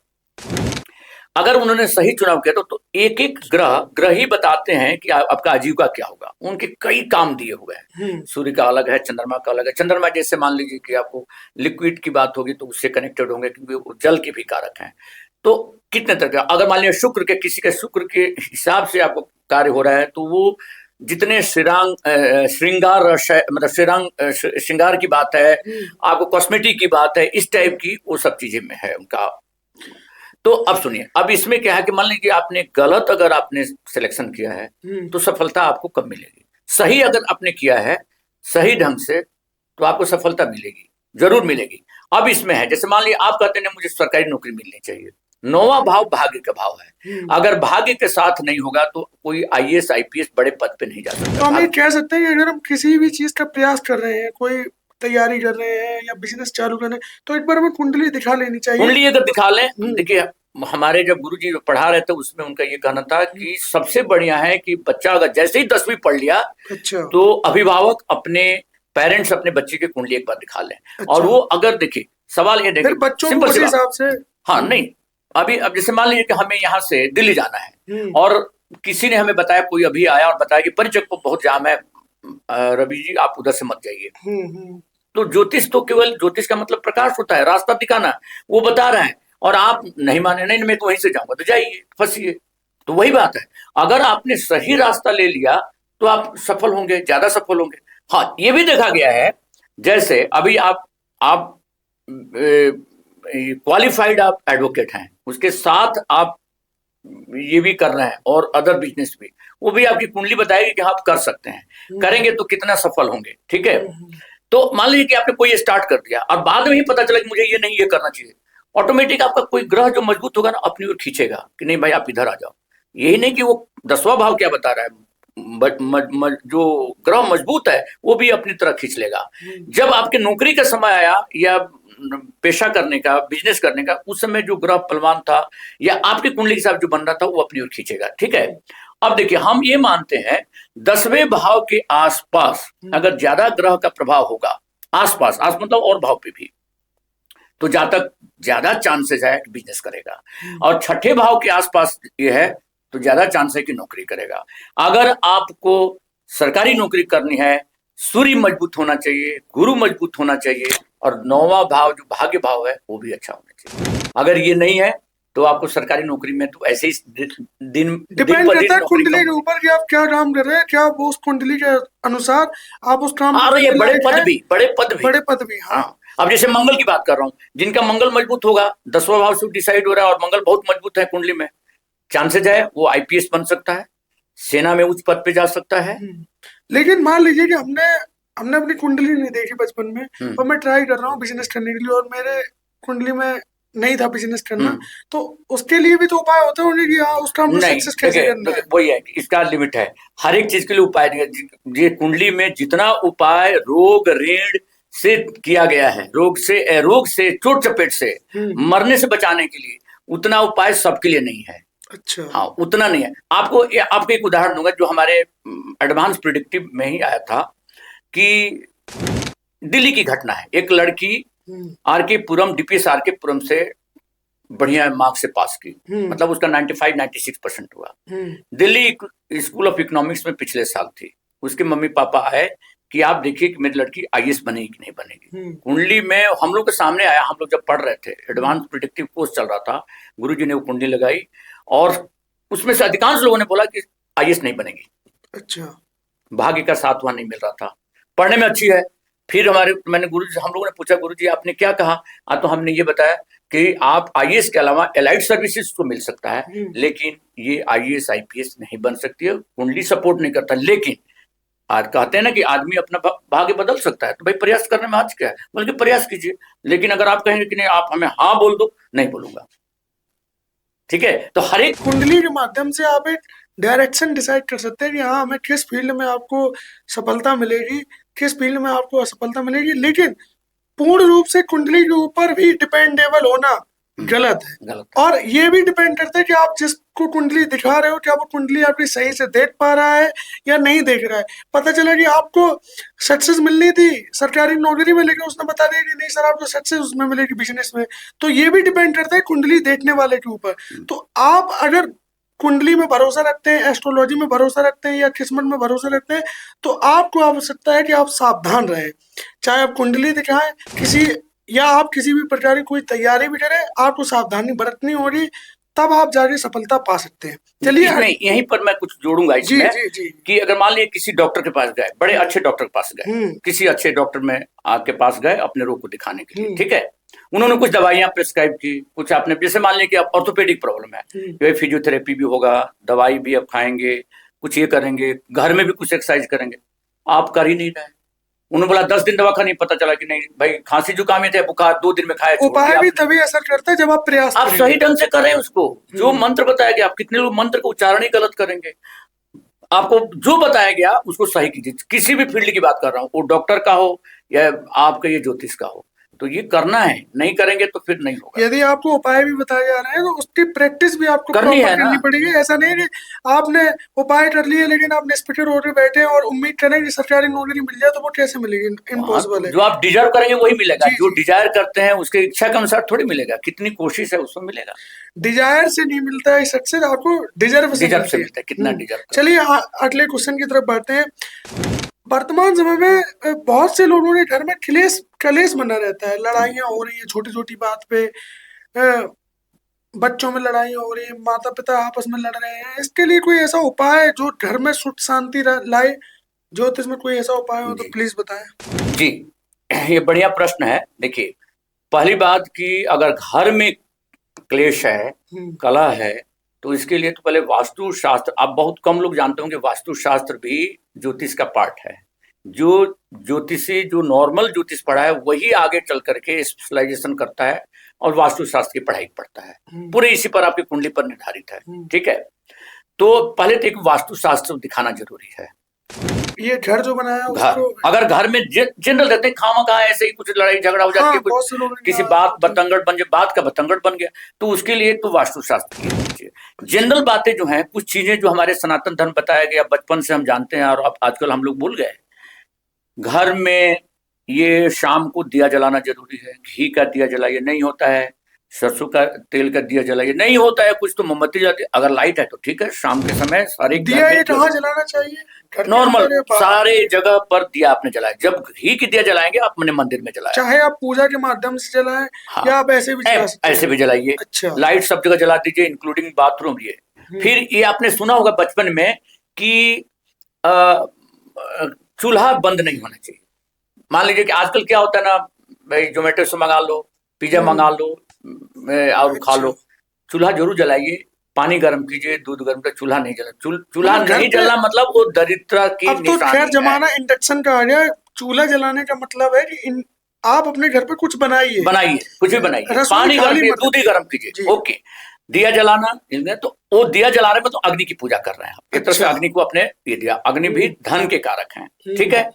Speaker 2: अगर उन्होंने सही चुनाव किया तो एक एक ग्रह ही बताते हैं कि आपका आजीविका क्या होगा। उनके कई काम दिए हुए हैं, सूर्य का अलग है, चंद्रमा का अलग है। चंद्रमा जैसे मान लीजिए कि आपको लिक्विड की बात होगी तो उससे कनेक्टेड होंगे क्योंकि वो जल के भी कारक हैं। तो कितने तरह का, अगर मान लीजिए शुक्र के, किसी के शुक्र के हिसाब से आपको कार्य हो रहा है तो वो जितने श्रृंगार मतलब श्रृंगार की बात है, आपको कॉस्मेटिक की बात है, इस टाइप की वो सब चीजें में है उनका। तो अब सुनिए, अब इसमें क्या है कि मान लीजिए आपने गलत अगर आपने सिलेक्शन किया है तो सफलता आपको कब मिलेगी। सही अगर आपने किया है सही ढंग से तो आपको सफलता मिलेगी, जरूर मिलेगी। अब इसमें है, जैसे मान लीजिए आप कहते हैं मुझे सरकारी नौकरी मिलनी चाहिए, 9वां भाव भाग्य का भाव है। अगर भाग्य के साथ नहीं होगा तो कोई IAS IPS बड़े पद पे नहीं जा सकता।
Speaker 1: तो हम ये कह सकते हैं कि अगर हम किसी भी चीज का प्रयास कर रहे हैं, कोई तैयारी कर रहे हैं या बिजनेस चालू कर रहे हैं, तो एक बार हमें कुंडली दिखा लेनी चाहिए।
Speaker 2: कुंडली अगर दिखा लें, देखिए हमारे जब गुरुजी पढ़ा रहे थे उसमें उनका ये कहना था कि सबसे बढ़िया है कि बच्चा अगर जैसे ही 10वीं पढ़ लिया, अच्छा, तो अभिभावक अपने पेरेंट्स अपने बच्चे की कुंडली एक बार दिखा लें। अच्छा। और वो अगर देखिए, सवाल ये देखिए
Speaker 1: बच्चों को उस हिसाब से,
Speaker 2: हाँ नहीं, अभी अब जैसे मान लीजिए कि हमें यहाँ से दिल्ली जाना है और किसी ने हमें बताया, कोई अभी आया और बताया कि परिचक को बहुत जाम है, रवि जी आप उधर से मत जाइए। तो ज्योतिष तो केवल, ज्योतिष का मतलब प्रकाश होता है, रास्ता दिखाना, वो बता रहा है और आप नहीं माने, नहीं मैं तो वहीं से जाऊंगा, तो जाइए, फंसिए। तो वही बात है, अगर आपने सही रास्ता ले लिया तो आप सफल होंगे, ज्यादा सफल होंगे। हाँ, ये भी देखा गया है, जैसे अभी आप क्वालिफाइड आप एडवोकेट हैं, उसके साथ आप ये भी कर रहे हैं और अदर बिजनेस भी, वो भी आपकी कुंडली बताएगी कि आप कर सकते हैं, करेंगे तो कितना सफल होंगे। ठीक है। तो मान लीजिए कि आपने कोई स्टार्ट कर दिया और बाद में ही पता चला कि मुझे ये नहीं, ये करना चाहिए, ऑटोमेटिक आपका कोई ग्रह जो मजबूत होगा ना अपनी ओर खींचेगा कि नहीं भाई आप इधर आ जाओ। यही नहीं कि वो 10वां भाव क्या बता रहा है, जो ग्रह मजबूत है वो भी अपनी तरह खींच लेगा। जब आपके नौकरी का समय आया या पेशा करने का, बिजनेस करने का, उस समय जो ग्रह बलवान था या आपकी कुंडली के साथ जो बन रहा था वो अपनी ओर खींचेगा। ठीक है, अब देखिए हम ये मानते हैं 10वें भाव के आसपास अगर ज्यादा ग्रह का प्रभाव होगा, आसपास, आस मतलब और भाव पे भी, तो जातक ज्यादा चांसेस है कि बिजनेस करेगा। और छठे भाव के आसपास ये है तो ज्यादा चांस है कि नौकरी करेगा। अगर आपको सरकारी नौकरी करनी है, सूर्य मजबूत होना चाहिए, गुरु मजबूत होना चाहिए, और 9वां भाव जो भाग्य भाव है वो भी अच्छा होना चाहिए। अगर ये नहीं है तो आपको सरकारी नौकरी में तो ऐसे ही दिन
Speaker 1: डिपेंड करता है कुंडली के ऊपर कि आप क्या काम कर रहे हैं, क्या वो उस कुंडली के अनुसार आप उस काम
Speaker 2: ये बड़े पद भी हाँ। अब जैसे मंगल की बात कर रहा हूँ, जिनका मंगल मजबूत होगा, 10वां भाव से डिसाइड हो रहा है और मंगल बहुत मजबूत है कुंडली में, चांसेज है वो आईपीएस बन सकता है, सेना में उच्च पद पे जा सकता है।
Speaker 1: लेकिन मान लीजिए कि हमने अपनी कुंडली नहीं देखी बचपन में और मैं ट्राई कर रहा हूँ बिजनेस करने के लिए और मेरे कुंडली में नहीं था बिजनेस करना, तो उसके लिए भी तो उपाय होते होंगे कि उस काम को सक्सेस कैसे करना है?
Speaker 2: वही है, इसका लिमिट है, हर एक चीज के लिए उपाय ये कुंडली में जितना उपाय रोग ऋण से किया गया है, रोग से चोट चपेट से मरने से बचाने के लिए, उतना उपाय सबके लिए नहीं है।
Speaker 1: अच्छा,
Speaker 2: हाँ उतना नहीं है। आपको एक उदाहरण दूंगा जो हमारे एडवांस प्रिडिक्टिव में ही आया था कि दिल्ली की घटना है, एक लड़की आरके पुरम, डीपीएस आरके पुरम से बढ़िया मार्क्स से पास की, मतलब उसका 95-96% हुआ। दिल्ली स्कूल ऑफ इकोनॉमिक्स में पिछले साल थी, उसके मम्मी पापा आए कि आप देखिए कि मेरी लड़की आईएएस बनेगी कि नहीं बनेगी। कुंडली में हम लोग के सामने आया, हम लोग जब पढ़ रहे थे, एडवांस प्रिडिक्टिव कोर्स चल रहा था, गुरुजी ने वो कुंडली लगाई और उसमें से अधिकांश लोगों ने बोला कि आईएएस नहीं बनेगी।
Speaker 1: अच्छा,
Speaker 2: भाग्य का साथवान नहीं मिल रहा था, पढ़ने में अच्छी है। फिर हम लोगों ने पूछा गुरुजी आपने क्या कहा? तो हमने ये बताया कि आप आईएएस के अलावा एलाइड सर्विसेज को मिल सकता है, लेकिन ये आईएएस आईपीएस नहीं बन सकती है, कुंडली सपोर्ट नहीं करता। लेकिन आज कहते हैं ना कि आदमी अपना भाग्य बदल सकता है, तो भाई प्रयास करने में आज क्या है, बल्कि प्रयास कीजिए। लेकिन अगर आप कहेंगे कि नहीं आप हमें हाँ बोल दो, नहीं बोलूंगा। ठीक है, तो हर एक
Speaker 1: कुंडली के माध्यम से आप एक डायरेक्शन डिसाइड कर सकते हैं कि हाँ हमें किस फील्ड में आपको सफलता मिलेगी, किस फील्ड में आपको असफलता मिलेगी। लेकिन पूर्ण रूप से कुंडली के ऊपर भी डिपेंडेबल होना गलत है। और ये भी डिपेंड करता है कि आप जिसको कुंडली दिखा रहे हो क्या वो कुंडली आपकी सही से देख पा रहा है या नहीं देख रहा है। पता चला कि आपको सक्सेस मिलनी थी सरकारी नौकरी में, लेकिन उसने बता दिया कि नहीं सर आपको सक्सेस उसमें मिलेगी बिजनेस में। तो ये भी डिपेंड करता है कुंडली देखने वाले के ऊपर। तो आप अगर कुंडली में भरोसा रखते हैं, एस्ट्रोलॉजी में भरोसा रखते हैं या किस्मत में भरोसा रखते हैं, तो आपको आवश्यकता है कि आप सावधान रहें। चाहे आप कुंडली दिखाएं या आप किसी भी प्रकार की कोई तैयारी भी करें, आपको सावधानी बरतनी होगी, तब आप जाके सफलता पा सकते हैं। चलिए
Speaker 2: यहीं पर मैं कुछ जोड़ूंगा इसमें कि अगर मान लीजिए किसी डॉक्टर के पास गए, बड़े अच्छे डॉक्टर के पास गए, किसी अच्छे डॉक्टर में आपके पास गए अपने रोग को दिखाने के लिए, ठीक है, उन्होंने कुछ दवाइयां प्रिस्क्राइब की, कुछ आपने, जैसे मान लीजिए कि आप ऑर्थोपेडिक प्रॉब्लम है, फिजियोथेरेपी भी होगा, दवाई भी आप खाएंगे, कुछ ये करेंगे, घर में भी कुछ एक्सरसाइज करेंगे, आप कर ही नहीं रहे। उन्होंने बोला 10 दिन दवा खा, नहीं, पता चला कि नहीं भाई खांसी जुकाम थे, बुखार 2 दिन में खाया।
Speaker 1: उपाय भी तभी असर करता है जब आप प्रयास
Speaker 2: आप सही ढंग से करें उसको। जो मंत्र बताया गया, आप कितने लोग मंत्र का उच्चारण ही गलत करेंगे। आपको जो बताया गया उसको सही कीजिए। किसी भी फील्ड की बात कर रहा हूँ, वो डॉक्टर का हो या आपका ये ज्योतिष का हो, तो ये करना है, नहीं करेंगे तो फिर नहीं होगा।
Speaker 1: यदि आपको उपाय भी बताए जा रहे हैं तो उसकी प्रैक्टिस भी आपको
Speaker 2: करनी
Speaker 1: पड़ेगी। ऐसा नहीं कि आपने उपाय कर लिए लेकिन आप निष्फिक्र होकर बैठे और उम्मीद करें कि सरकारी नौकरी मिल जाए, तो वो कैसे मिलेगी? इम्पॉसिबल है।
Speaker 2: जो आप डिजर्व करेंगे वही मिलेगा, जो डिजायर करते हैं उसके इच्छा के अनुसार थोड़ी मिलेगा, कितनी कोशिश है उसमें मिलेगा।
Speaker 1: डिजायर से नहीं मिलता है सक्सेस, आपको डिजर्व से मिलता है, कितना डिजर्व। चलिए अगले क्वेश्चन की तरफ बढ़ते हैं। वर्तमान समय में बहुत से लोगों के घर में कलेश बना रहता है, लड़ाइयाँ हो रही है छोटी छोटी बात पे, बच्चों में लड़ाइयाँ हो रही है, माता पिता आपस में लड़ रहे हैं। इसके लिए कोई ऐसा उपाय जो घर में सुख शांति लाए, ज्योतिष में कोई ऐसा उपाय हो तो प्लीज बताएं।
Speaker 2: जी, ये बढ़िया प्रश्न है। देखिए, पहली बात कि अगर घर में क्लेश है, कला है, तो इसके लिए तो पहले वास्तु शास्त्र, आप बहुत कम लोग जानते होंगे वास्तु शास्त्र भी ज्योतिष का पार्ट है। जो ज्योतिषी जो नॉर्मल ज्योतिष पढ़ा है वही आगे चल करके स्पेशलाइजेशन करता है और वास्तुशास्त्र की पढ़ाई पढ़ता है, पूरे इसी पर आपकी कुंडली पर निर्धारित है। ठीक है, तो पहले तो एक वास्तुशास्त्र दिखाना जरूरी है।
Speaker 1: ये घर जो बनाया
Speaker 2: घर, अगर घर में जनरल रहते हैं खामखा ऐसे ही कुछ लड़ाई झगड़ा हो जाती है, कुछ किसी बात बतंगड़ बन जाए, बात का बतंगड़ बन गया, तो उसके लिए तो वास्तुशास्त्र की लीजिए। जनरल बातें जो हैं, कुछ चीजें जो हमारे सनातन धर्म बताया गया, बचपन से हम जानते हैं और आजकल हम लोग भूल गए। घर में ये शाम को दिया जलाना जरूरी है, घी का दिया जलाइए, नहीं होता है सरसों का तेल का दिया जलाइए, नहीं होता है कुछ तो मोमबत्ती जलाती है, अगर लाइट है तो ठीक है। शाम के समय सारे
Speaker 1: दिया ये कहाँ जलाना चाहिए?
Speaker 2: नॉर्मल सारे जगह पर दिया आपने जलाए। जब घी की दिया जलाएंगे आप अपने मंदिर में जलाए,
Speaker 1: चाहे आप पूजा के माध्यम से जलाएं। हाँ, या आप ऐसे भी जला सकते हैं।
Speaker 2: ऐसे भी जलाइए। अच्छा। लाइट सब जगह जला दीजिए, इंक्लूडिंग बाथरूम। ये फिर ये आपने सुना होगा बचपन में कि चूल्हा बंद नहीं होना चाहिए। मान लीजिए कि आजकल क्या होता है ना भाई, जोमेटो से मंगा लो, पिज्जा मंगा लो और खा लो। चूल्हा जरूर जलाइए, पानी गर्म कीजिए, दूध गर्म कर, चूल्हा नहीं जला। चूल्हा नहीं जलना मतलब वो दरिद्रता की
Speaker 1: अब तो खैर जमाना इंडक्शन का आ गया। चूल्हा जलाने का मतलब है कि आप अपने घर पे कुछ बनाइए, कुछ भी बनाइए, पानी गर्म कीजिए, दूध ही गर्म कीजिए, ओके। दिया जलाना, तो वो दिया जला रहे हैं तो अग्नि की पूजा कर रहे हैं। एक तरह से अग्नि को अपने ये दिया, अग्नि भी धन के कारक हैं। ठीक है,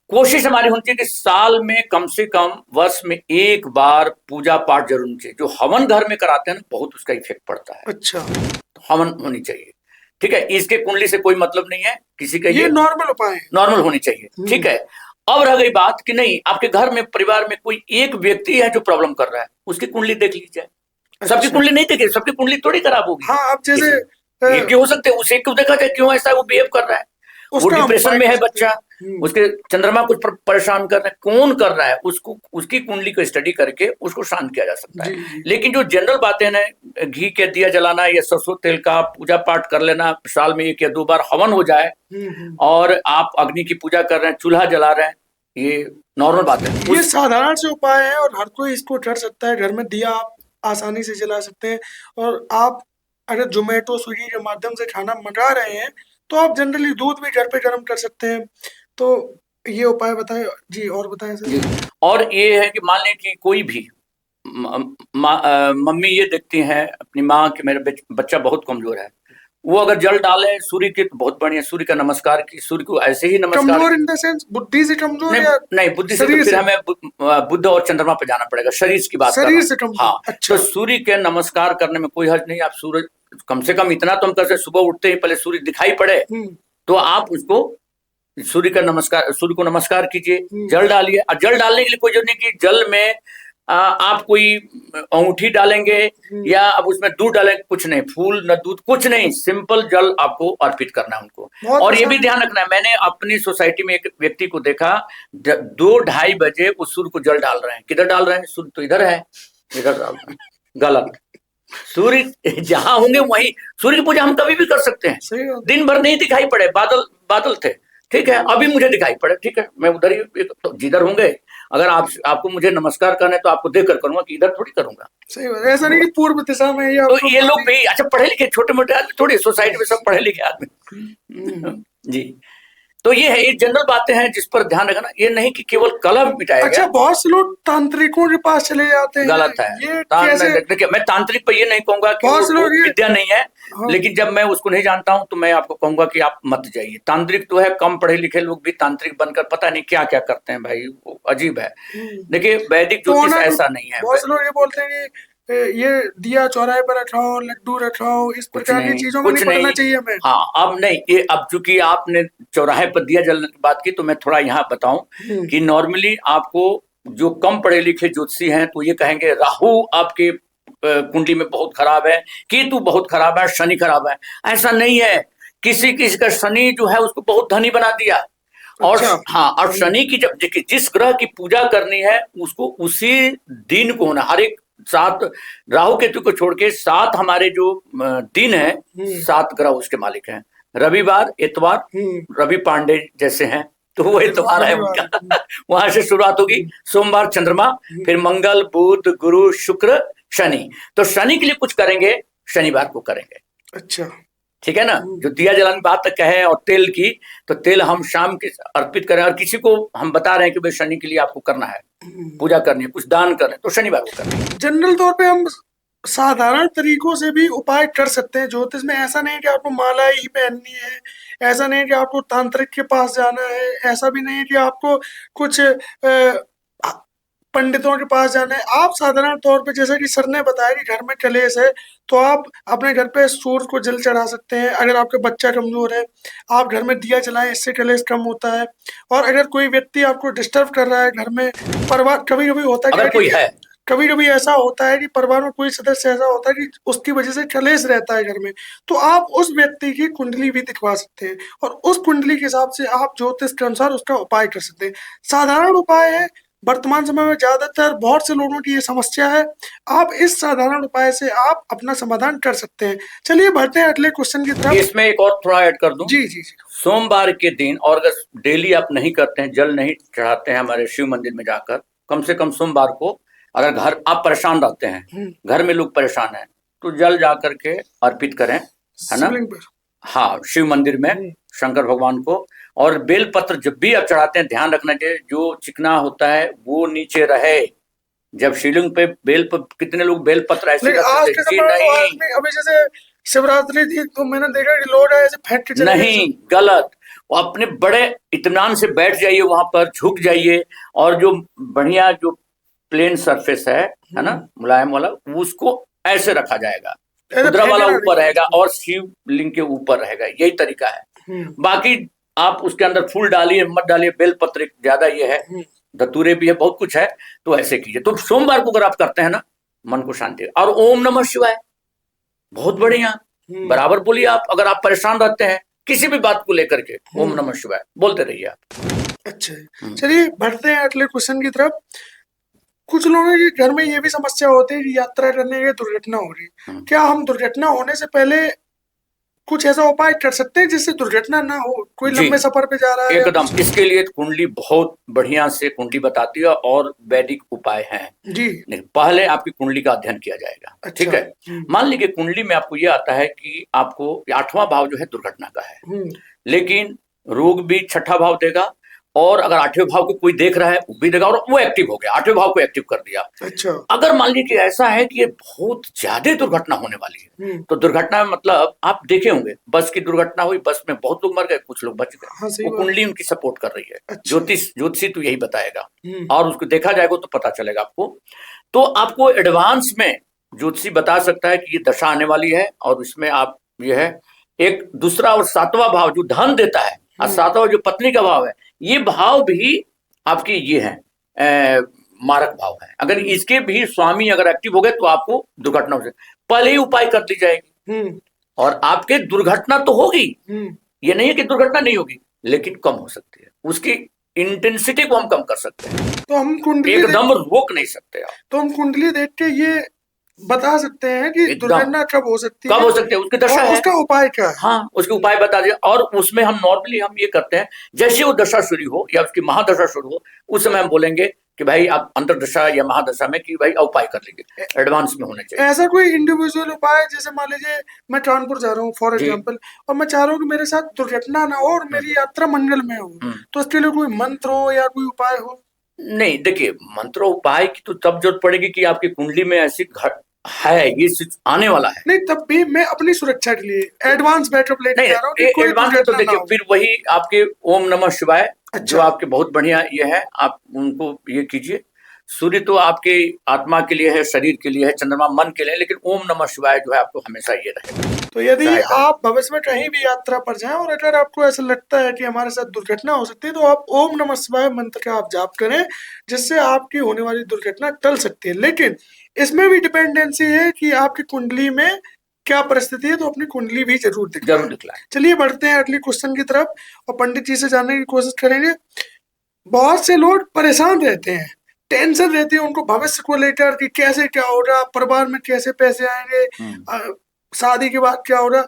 Speaker 1: कोशिश हमारी होनी चाहिए कि साल में कम से कम वर्ष में एक बार पूजा पाठ जरूर होनी चाहिए। जो हवन घर में कराते हैं ना, बहुत उसका इफेक्ट पड़ता है। अच्छा, तो हवन होनी चाहिए। ठीक है, इसके कुंडली से कोई मतलब नहीं है किसी का, ये नॉर्मल उपाय है, नॉर्मल होनी चाहिए। ठीक है, अब रह गई बात कि नहीं आपके घर में परिवार में कोई एक व्यक्ति है जो प्रॉब्लम कर रहा है, उसकी कुंडली देख लीजिए। सबकी कुंडली नहीं देखी, सबकी कुंडली थोड़ी खराब होगी। हाँ, अब जैसे एक हो सकते हैं, उसे क्यों देखा जाए क्यों ऐसा वो बिहेव कर रहा है, वो डिप्रेशन में है बच्चा, उसके चंद्रमा कुछ परेशान कर रहा है, कौन कर रहा है, उसको उसकी कुंडली को स्टडी करके उसको शांत किया जा सकता है। लेकिन जो जनरल बातें ना, घी के दिया जलाना या सरसों तेल का पूजा पाठ कर लेना, साल में 1 या 2 बार हवन हो जाए और आप अग्नि की पूजा कर रहे हैं, चूल्हा जला रहे हैं, ये नॉर्मल बात है। ये साधारण से उपाय है और हर कोई इसको कर सकता है। घर में दिया आप आसानी से जला सकते हैं। और आप अगर जोमेटो स्विगी के माध्यम से खाना मंगा रहे हैं तो आप जनरली दूध भी घर पे गर्म कर सकते हैं। तो ये उपाय बताएं जी, और बताएं सर।
Speaker 2: और ये है कि मान लें कि कोई भी मम्मी ये देखती हैं अपनी माँ कि मेरा बच्चा बहुत कमजोर है, वो अगर जल डाले सूर्य के तो बहुत बढ़िया, सूर्य का नमस्कार की, सूर्य को ऐसे ही नमस्कार।
Speaker 1: कमजोर इन द सेंस बुद्धि से कमजोर?
Speaker 2: नहीं, बुद्धि से तो फिर हमें बुध और चंद्रमा पे जाना पड़ेगा, शरीर की बात, शरीर से कमजोर। हाँ, अच्छा। तो सूर्य के नमस्कार करने में कोई हर्ज नहीं। आप सूरज कम से कम इतना तो हम कर सकते, सुबह उठते ही पहले सूर्य दिखाई पड़े तो आप उसको सूर्य का नमस्कार, सूर्य को नमस्कार कीजिए, जल डालिए। और जल डालने के लिए कोई जरूरत नहीं कि जल में आप कोई अंगूठी डालेंगे या अब उसमें दूध डालेंगे, कुछ नहीं, फूल न दूध कुछ नहीं, सिंपल जल आपको अर्पित करना है उनको। और ये भी ध्यान रखना है, मैंने अपनी सोसाइटी में एक व्यक्ति को देखा 2-2:30 बजे उस सूर्य को जल डाल रहे हैं। किधर डाल रहे हैं? सूर्य तो इधर है, इधर डाल रहे हैं, गलत। सूर्य जहां होंगे वहीं सूर्य की पूजा हम कभी भी कर सकते हैं। दिन भर नहीं दिखाई पड़े, बादल थे, ठीक है, अभी मुझे दिखाई पड़े, ठीक है, मैं उधर ही तो जिधर होंगे। अगर आपको मुझे नमस्कार करना है तो आपको देखकर करूंगा कि इधर थोड़ी करूंगा।
Speaker 1: सही बात, ऐसा नहीं कि पूर्व दिशा में
Speaker 2: तो ये लोग भी अच्छा पढ़े लिखे, छोटे मोटे आदमी थोड़ी, सोसाइटी में सब पढ़े लिखे आदमी जी। तो ये है, ये जनरल बातें हैं जिस पर ध्यान रखना। ये नहीं कि केवल कलम मिटाया।
Speaker 1: अच्छा, बहुत से लोग तांत्रिकों के पास चले जाते हैं,
Speaker 2: गलत है। देखिए, मैं तांत्रिक पर ये नहीं कहूंगा कि वो विद्या नहीं है। हाँ। लेकिन जब मैं उसको नहीं जानता हूं तो मैं आपको कहूंगा कि आप मत जाइए। तांत्रिक तो है, कम पढ़े लिखे लोग भी तांत्रिक बनकर पता नहीं क्या क्या करते हैं भाई, वो अजीब है। देखिए, वैदिक ज्योतिष ऐसा नहीं है।
Speaker 1: बहुत से लोग ये बोलते हैं कि ये दिया चौराहे पर रखाओ, लड्डू रखाओ, इस प्रकार की चीजों में नहीं पढ़ना चाहिए हमें।
Speaker 2: हाँ, अब नहीं, ये अब चूंकि आपने चौराहे पर दिया जलने की बात की तो मैं थोड़ा यहाँ बताऊं कि नॉर्मली आपको जो कम पढ़े लिखे ज्योतिषी हैं तो ये कहेंगे राहु आपके कुंडली में बहुत खराब है, केतु बहुत खराब है, शनि खराब है। ऐसा नहीं है, किसी किसी का शनि जो है उसको बहुत धनी बना दिया। और हाँ, और शनि की जब देखिए जिस ग्रह की पूजा करनी है उसको उसी दिन को होना। हर एक 7 राहु केतु को छोड़ के 7 हमारे जो दिन है, 7 ग्रह उसके मालिक हैं। रविवार, इतवार, रवि पांडे जैसे हैं तो वो इतवार है उनका वहां से शुरुआत होगी। सोमवार चंद्रमा, फिर मंगल, बुध, गुरु, शुक्र, शनि। तो शनि के लिए कुछ करेंगे, शनिवार को करेंगे।
Speaker 1: अच्छा,
Speaker 2: ठीक है ना। जो दिया जलाने की बात तक है और तेल की, तो तेल हम शाम के अर्पित करें, और किसी को हम बता रहे हैं कि भाई शनि के लिए आपको करना है, पूजा करनी है, कुछ दान करें, तो शनिवार को करें।
Speaker 1: जनरल तौर पे हम साधारण तरीकों से भी उपाय कर सकते हैं ज्योतिष में। ऐसा नहीं है कि आपको माला ही पहननी है, ऐसा नहीं है कि आपको तांत्रिक के पास जाना है, ऐसा भी नहीं है कि आपको कुछ पंडितों के पास जाना है। आप साधारण तौर पे, जैसा कि सर ने बताया कि घर में कलेश है, तो आप अपने घर पे सूर्य को जल चढ़ा सकते हैं। अगर आपका बच्चा कमजोर है, आप घर में दिया जलाएं, इससे कलेश कम होता है। और अगर कोई व्यक्ति आपको डिस्टर्ब कर रहा है घर में, परिवार, कभी कभी होता
Speaker 2: अगर कोई है,
Speaker 1: कभी कभी ऐसा होता है कि परिवार में कोई सदस्य ऐसा होता है कि उसकी वजह से कलेश रहता है घर में, तो आप उस व्यक्ति की कुंडली भी दिखवा सकते हैं, और उस कुंडली के हिसाब से आप ज्योतिष के अनुसार उसका उपाय कर सकते हैं। साधारण उपाय है, वर्तमान समय में ज्यादातर बहुत से लोगों की ये समस्या है। आप इस साधारण उपाय से आप अपना समाधान कर सकते हैं। चलिए बढ़ते हैं अगले क्वेश्चन की तरफ।
Speaker 2: इसमें एक और थोड़ा ऐड कर दूं।
Speaker 1: जी जी जी।
Speaker 2: सोमवार के दिन, और अगर डेली आप नहीं करते हैं, जल नहीं चढ़ाते हैं हमारे शिव मंदिर में जाकर, कम से कम सोमवार को, अगर घर आप परेशान रहते हैं, घर में लोग परेशान हैं, तो जल जा करके अर्पित करें, है ना। हाँ, शिव मंदिर में शंकर भगवान को। और बेलपत्र जब भी आप चढ़ाते हैं, ध्यान रखना चाहिए जो चिकना होता है वो नीचे रहे। जब शिवलिंग पे कितने लोग बेलपत्र ऐसे
Speaker 1: आज के समय में अभी जैसे शिवरात्रि थी, तो मैंने देखा कि लोग ऐसे फेंक के चले
Speaker 2: नहीं, गलत। अपने बड़े इत्मीनान से बैठ जाइए, वहां पर झुक जाइए, और जो बढ़िया जो प्लेन सरफेस है ना, मुलायम वाला, उसको ऐसे रखा जाएगा, खुदरा वाला ऊपर रहेगा और शिवलिंग के ऊपर रहेगा। यही तरीका है। बाकी आप उसके अंदर फूल डालिए मत डालिए, बेलपत्र ज्यादा ये है, धतूरे भी है, बहुत कुछ है, तो ऐसे कीजिए। तो सोमवार को अगर आप करते हैं ना, मन को शांति। और ओम नमः शिवाय बहुत बढ़िया, बराबर बोलिए आप। अगर आप परेशान रहते हैं किसी भी बात को लेकर के, ओम नमः शिवाय बोलते रहिए आप।
Speaker 1: अच्छा, चलिए बढ़ते हैं अगले क्वेश्चन की तरफ। कुछ लोगों के घर में ये भी समस्या होती है कि यात्रा करने के दुर्घटना हो रही, क्या हम दुर्घटना होने से पहले कुछ ऐसा उपाय कर सकते हैं जिससे दुर्घटना ना हो? कोई लंबे सफर पे जा रहा है
Speaker 2: एकदम, इसके लिए कुंडली बहुत बढ़िया से कुंडली बताती है, और वैदिक उपाय हैं जी। पहले आपकी कुंडली का अध्ययन किया जाएगा। अच्छा, ठीक है। मान लीजिए कुंडली में आपको ये आता है कि आपको 8वां भाव जो है दुर्घटना का है, लेकिन रोग भी 6ठा भाव देगा, और अगर 8वें भाव को कोई देख रहा है वो भी देगा, और वो एक्टिव हो गया, 8वें भाव को एक्टिव कर दिया। अच्छा, अगर मान लीजिए ऐसा है कि ये बहुत ज्यादा दुर्घटना होने वाली है, तो दुर्घटना में मतलब आप देखे होंगे, बस की दुर्घटना हुई, बस में बहुत लोग मर गए, कुछ लोग बच गए। हाँ, वो कुंडली उनकी सपोर्ट कर रही है। अच्छा। ज्योतिषी तो यही बताएगा, और उसको देखा जाएगा तो पता चलेगा आपको। तो आपको एडवांस में ज्योतिषी बता सकता है कि ये दशा आने वाली है, और इसमें आप ये है एक दूसरा और 7वां भाव जो धन देता है, और 7वां जो पत्नी का भाव है, ये भाव भी आपके ये है मारक भाव है। अगर इसके भी स्वामी अगर एक्टिव हो गए तो आपको दुर्घटना हो जाएगी। पहले ही उपाय कर दी जाएगी, और आपके दुर्घटना तो होगी, ये नहीं है कि दुर्घटना नहीं होगी, लेकिन कम हो सकती है। उसकी इंटेंसिटी को हम कम कर सकते हैं,
Speaker 1: तो हम कुंडली
Speaker 2: एकदम रोक नहीं सकते आप।
Speaker 1: तो हम कुंडली देख के ये बता सकते हैं कि दुर्घटना कब हो सकती है,
Speaker 2: कब हो सकती है, उसकी दशा है,
Speaker 1: उसका उपाय क्या है।
Speaker 2: हाँ, उसके उपाय बता दिए। और उसमें हम नॉर्मली हम ये करते हैं, जैसे वो दशा शुरू हो या उसकी महादशा शुरू हो, उस समय हम बोलेंगे कि भाई आप अंतरदशा या महादशा में कि भाई उपाय कर लीजिए, एडवांस में होने चाहिए।
Speaker 1: ऐसा कोई इंडिविजुअल उपाय, जैसे मान लीजिए मैं कानपुर जा रहा हूँ फॉर एग्जाम्पल, और मैं चाह रहा हूँ कि मेरे साथ दुर्घटना ना हो और मेरी यात्रा मंगल में हो, तो इसके लिए कोई मंत्र हो या कोई उपाय हो?
Speaker 2: नहीं, देखिए, मंत्र उपाय की तो तब जरूरत पड़ेगी कि आपकी कुंडली में ऐसी है, ये आने वाला है।
Speaker 1: नहीं, तब भी मैं अपनी सुरक्षा के लिए एडवांस बैकअप लेके जा रहा हूँ कि कोई
Speaker 2: एडवांस तो देखिए, फिर वही आपके ओम नमः शिवाय। अच्छा। जो आपके बहुत बढ़िया ये है, आप उनको ये कीजिए। सूर्य तो आपके आत्मा के लिए है, शरीर के लिए है, चंद्रमा मन के लिए, लेकिन ओम नमः शिवाय जो है आपको हमेशा ये रहेगा।
Speaker 1: तो यदि आप भविष्य में कहीं भी यात्रा पर जाएं और अगर आपको ऐसा लगता है कि हमारे साथ दुर्घटना हो सकती है, तो आप ओम नमः शिवाय मंत्र का आप जाप करें, जिससे आपकी होने वाली दुर्घटना टल सकती है। लेकिन इसमें भी डिपेंडेंसी है कि आपकी कुंडली में क्या परिस्थिति है, तो अपनी कुंडली भी जरूर दिखलाएं। चलिए बढ़ते हैं अगले क्वेश्चन की तरफ, और पंडित जी से जानने की कोशिश करेंगे। बहुत से लोग परेशान रहते हैं, टेंशन रहती है उनको भविष्य को लेकर कि कैसे क्या होगा, परिवार में कैसे पैसे आएंगे, शादी के बाद क्या होगा।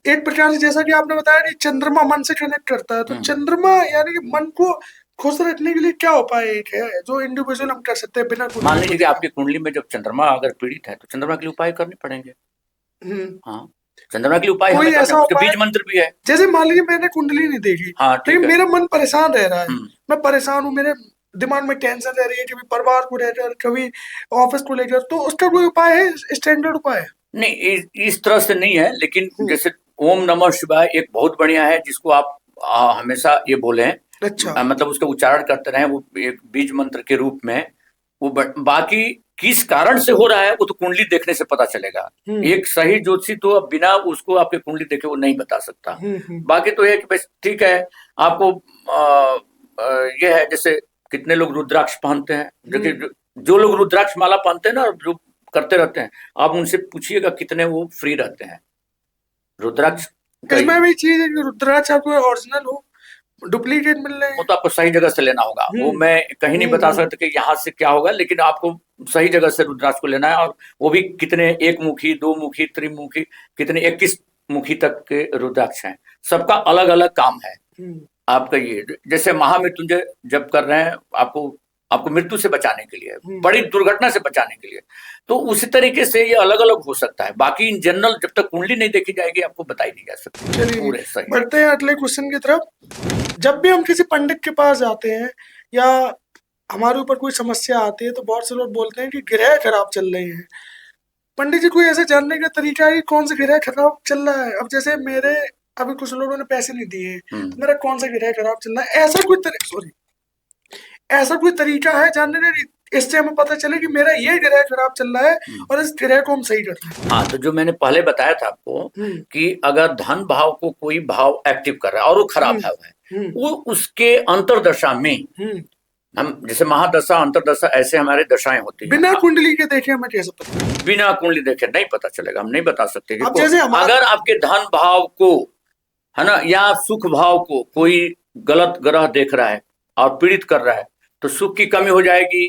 Speaker 1: एक प्रकार से जैसा कि आपने बताया कि चंद्रमा मन से कनेक्ट करता है, तो चंद्रमा यानी कि मन को खुश रखने के लिए क्या उपाय एक है जो इंडिविजुअल हम कर सकते हैं बिना?
Speaker 2: मान लीजिए कि आपकी कुंडली में जब चंद्रमा अगर पीड़ित है, तो चंद्रमा के लिए उपाय करने पड़ेंगे। हाँ, चंद्रमा के लिए उपाय
Speaker 1: कोई
Speaker 2: हमें करने
Speaker 1: ऐसा
Speaker 2: हैं, उसके
Speaker 1: उपाय
Speaker 2: बीज मंत्र भी है।
Speaker 1: जैसे मान लीजिए मैंने कुंडली नहीं देखी,
Speaker 2: हाँ ठीक
Speaker 1: लेकिन
Speaker 2: है।
Speaker 1: मेरा मन परेशान रह रहा है,
Speaker 2: हम्म,
Speaker 1: मैं परेशान हूँ, मेरे दिमाग में टेंशन रह रही है, कभी परिवार को लेकर, कभी ऑफिस को लेकर, तो उसका कोई उपाय है, स्टैंडर्ड उपाय है?
Speaker 2: नहीं इस तरह से नहीं है, लेकिन
Speaker 1: हम्म,
Speaker 2: जैसे ओम नमः शिवाय एक बहुत बढ़िया है, जिसको आप हमेशा ये बोलें,
Speaker 1: अच्छा।
Speaker 2: मतलब उसका उच्चारण करते रहें, वो एक बीज मंत्र के रूप में। वो बाकी किस कारण से हो रहा है वो तो कुंडली देखने से पता चलेगा।
Speaker 1: हम्म,
Speaker 2: एक सही ज्योतिषी तो अब बिना उसको आपके कुंडली देखे वो नहीं बता सकता।
Speaker 1: हम्म,
Speaker 2: बाकी तो ये कि बस ठीक है, आपको ये है, जैसे कितने लोग रुद्राक्ष पहनते हैं, जो कि
Speaker 1: हम्म।
Speaker 2: जो लोग रुद्राक्ष माला पहनते हैं ना, जो करते रहते हैं, आप उनसे पूछिएगा कितने वो फ्री रहते हैं रुद्राक्ष का।
Speaker 1: इसमें भी चीज है कि रुद्राक्ष आपको ओरिजिनल हो, डुप्लीकेट मिल रहे
Speaker 2: वो
Speaker 1: हैं।
Speaker 2: तो आपको सही जगह से लेना होगा, वो
Speaker 1: हम्म,
Speaker 2: मैं कहीं नहीं बता
Speaker 1: हम्म।
Speaker 2: सकता कि यहाँ से क्या होगा, लेकिन आपको सही जगह से रुद्राक्ष को लेना है। और वो भी कितने, एक मुखी, दो मुखी, त्रिमुखी, कितने 21 मुखी तक के रुद्राक्ष हैं, सबका अलग अलग काम है।
Speaker 1: हम्म,
Speaker 2: आपका ये जैसे महामृत्युंजय जब कर रहे हैं, आपको आपको मृत्यु से बचाने के लिए,
Speaker 1: हम्म।
Speaker 2: बड़ी दुर्घटना से बचाने के लिए, तो उसी तरीके से ये अलग अलग हो सकता है। बाकी इन जनरल जब तक कुंडली नहीं देखी जाएगी आपको बताई नहीं जा सकती
Speaker 1: चलिए
Speaker 2: पूरे सही।
Speaker 1: बढ़ते हैं अगले क्वेश्चन की तरफ। जब भी हम किसी पंडित के पास जाते हैं या हमारे ऊपर कोई समस्या आती है, तो बहुत से लोग बोलते हैं कि ग्रह खराब चल रहे हैं। पंडित जी, कोई ऐसे जानने का तरीका है कि कौन सा ग्रह खराब चल रहा है? अब जैसे मेरे अभी कुछ लोगों ने पैसे नहीं दिए, तो मेरा कौन सा ग्रह खराब चल रहा है, ऐसा कोई सॉरी, ऐसा कोई तरीका है जानने का, इससे हमें पता चले कि मेरा ये ग्रह खराब चल रहा है और इस ग्रह को हम सही कर रहे हैं?
Speaker 2: हाँ, तो जो मैंने पहले बताया था आपको कि अगर धन भाव को कोई भाव एक्टिव कर रहा है और वो खराब भाव है, वो उसके अंतरदशा में, हम जैसे महादशा अंतरदशा ऐसे हमारे दशाएं होती हैं।
Speaker 1: बिना कुंडली के देखे हमें कैसे पता?
Speaker 2: बिना कुंडली देखे नहीं पता चलेगा, हम नहीं बता सकते।
Speaker 1: अब जैसे
Speaker 2: अगर आपके धन भाव को, है ना, या सुख भाव को कोई गलत ग्रह देख रहा है और पीड़ित कर रहा है, तो सुख की कमी हो जाएगी,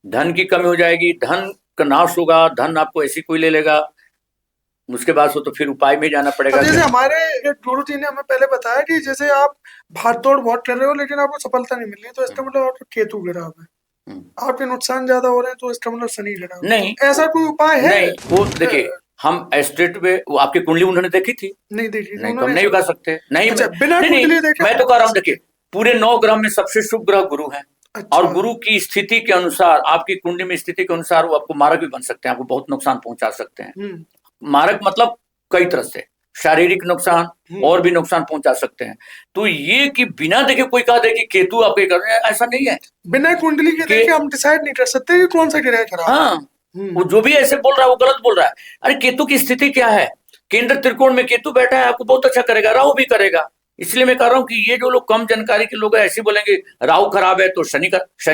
Speaker 2: धन की कमी हो जाएगी, धन का नाश होगा, धन आपको ऐसी कोई ले लेगा, उसके बाद तो फिर उपाय में जाना पड़ेगा।
Speaker 1: जैसे हमारे एक गुरु जी ने हमें पहले बताया कि जैसे आप भागदौड़ बहुत कर रहे हो लेकिन आपको सफलता नहीं मिल रही, तो इसका मतलब आपका केतु खराब है, आपके नुकसान ज्यादा हो रहे हैं, तो इसका मतलब शनि खराब है।
Speaker 2: नहीं,
Speaker 1: ऐसा कोई उपाय है?
Speaker 2: नहीं, वो देखिए, हम स्ट्रेट वे, वो आपकी कुंडली उन्होंने देखी थी?
Speaker 1: नहीं देखी।
Speaker 2: नहीं, तो हम नहीं बता सकते। नहीं,
Speaker 1: अच्छा, बिना कुंडली देखे
Speaker 2: मैं तो कह रहा हूँ, देखिए, पूरे 9 ग्रह में सबसे शुभ ग्रह गुरु है।
Speaker 1: अच्छा।
Speaker 2: और गुरु की स्थिति के अनुसार, आपकी कुंडली में स्थिति के अनुसार वो आपको मारक भी बन सकते हैं, आपको बहुत नुकसान पहुंचा सकते हैं। मारक मतलब कई तरह से शारीरिक नुकसान और भी नुकसान पहुंचा सकते हैं। तो ये कि बिना देखे कोई कह दे कि केतु आपके कर रहे हैं, ऐसा नहीं है।
Speaker 1: बिना कुंडली के देखे हम डिसाइड नहीं कर सकते कि कौन सा ग्रह खराब है।
Speaker 2: हाँ, वो जो भी ऐसे बोल रहा है वो गलत बोल रहा है। अरे केतु की स्थिति क्या है? केंद्र त्रिकोण में केतु बैठा है, आपको बहुत अच्छा करेगा, राहु भी करेगा। इसलिए मैं कह रहा हूँ कि ये जो लोग कम जानकारी के लोग हैं, ऐसे बोलेंगे राहु खराब है तो शनि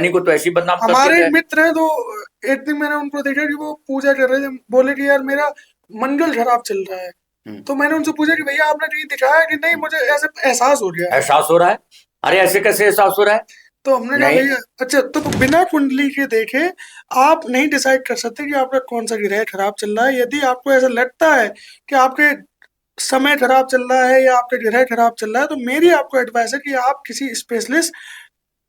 Speaker 2: को तो ऐसी बदनाम करते हैं।
Speaker 1: हमारे मित्र हैं, तो एक दिन मैंने उनको देखा कि वो पूजा कर रहे थे, बोले कि यार मेरा मंगल खराब चल रहा है। तो मैंने उनसे पूछा कि भैया आपने कहीं दिखाया कि नहीं, मुझे ऐसे एहसास हो गया।
Speaker 2: एहसास हो रहा है? अरे ऐसे कैसे एहसास हो रहा है?
Speaker 1: तो हमने कहा भैया अच्छा, तो बिना कुंडली के देखे आप नहीं डिसाइड कर सकते कि आपका कौन सा ग्रह खराब चल रहा है। यदि आपको ऐसा लगता है कि आपके समय खराब चल रहा है या आपका ग्रह खराब चल रहा है, तो मेरी आपको एडवाइस है कि आप किसी स्पेशलिस्ट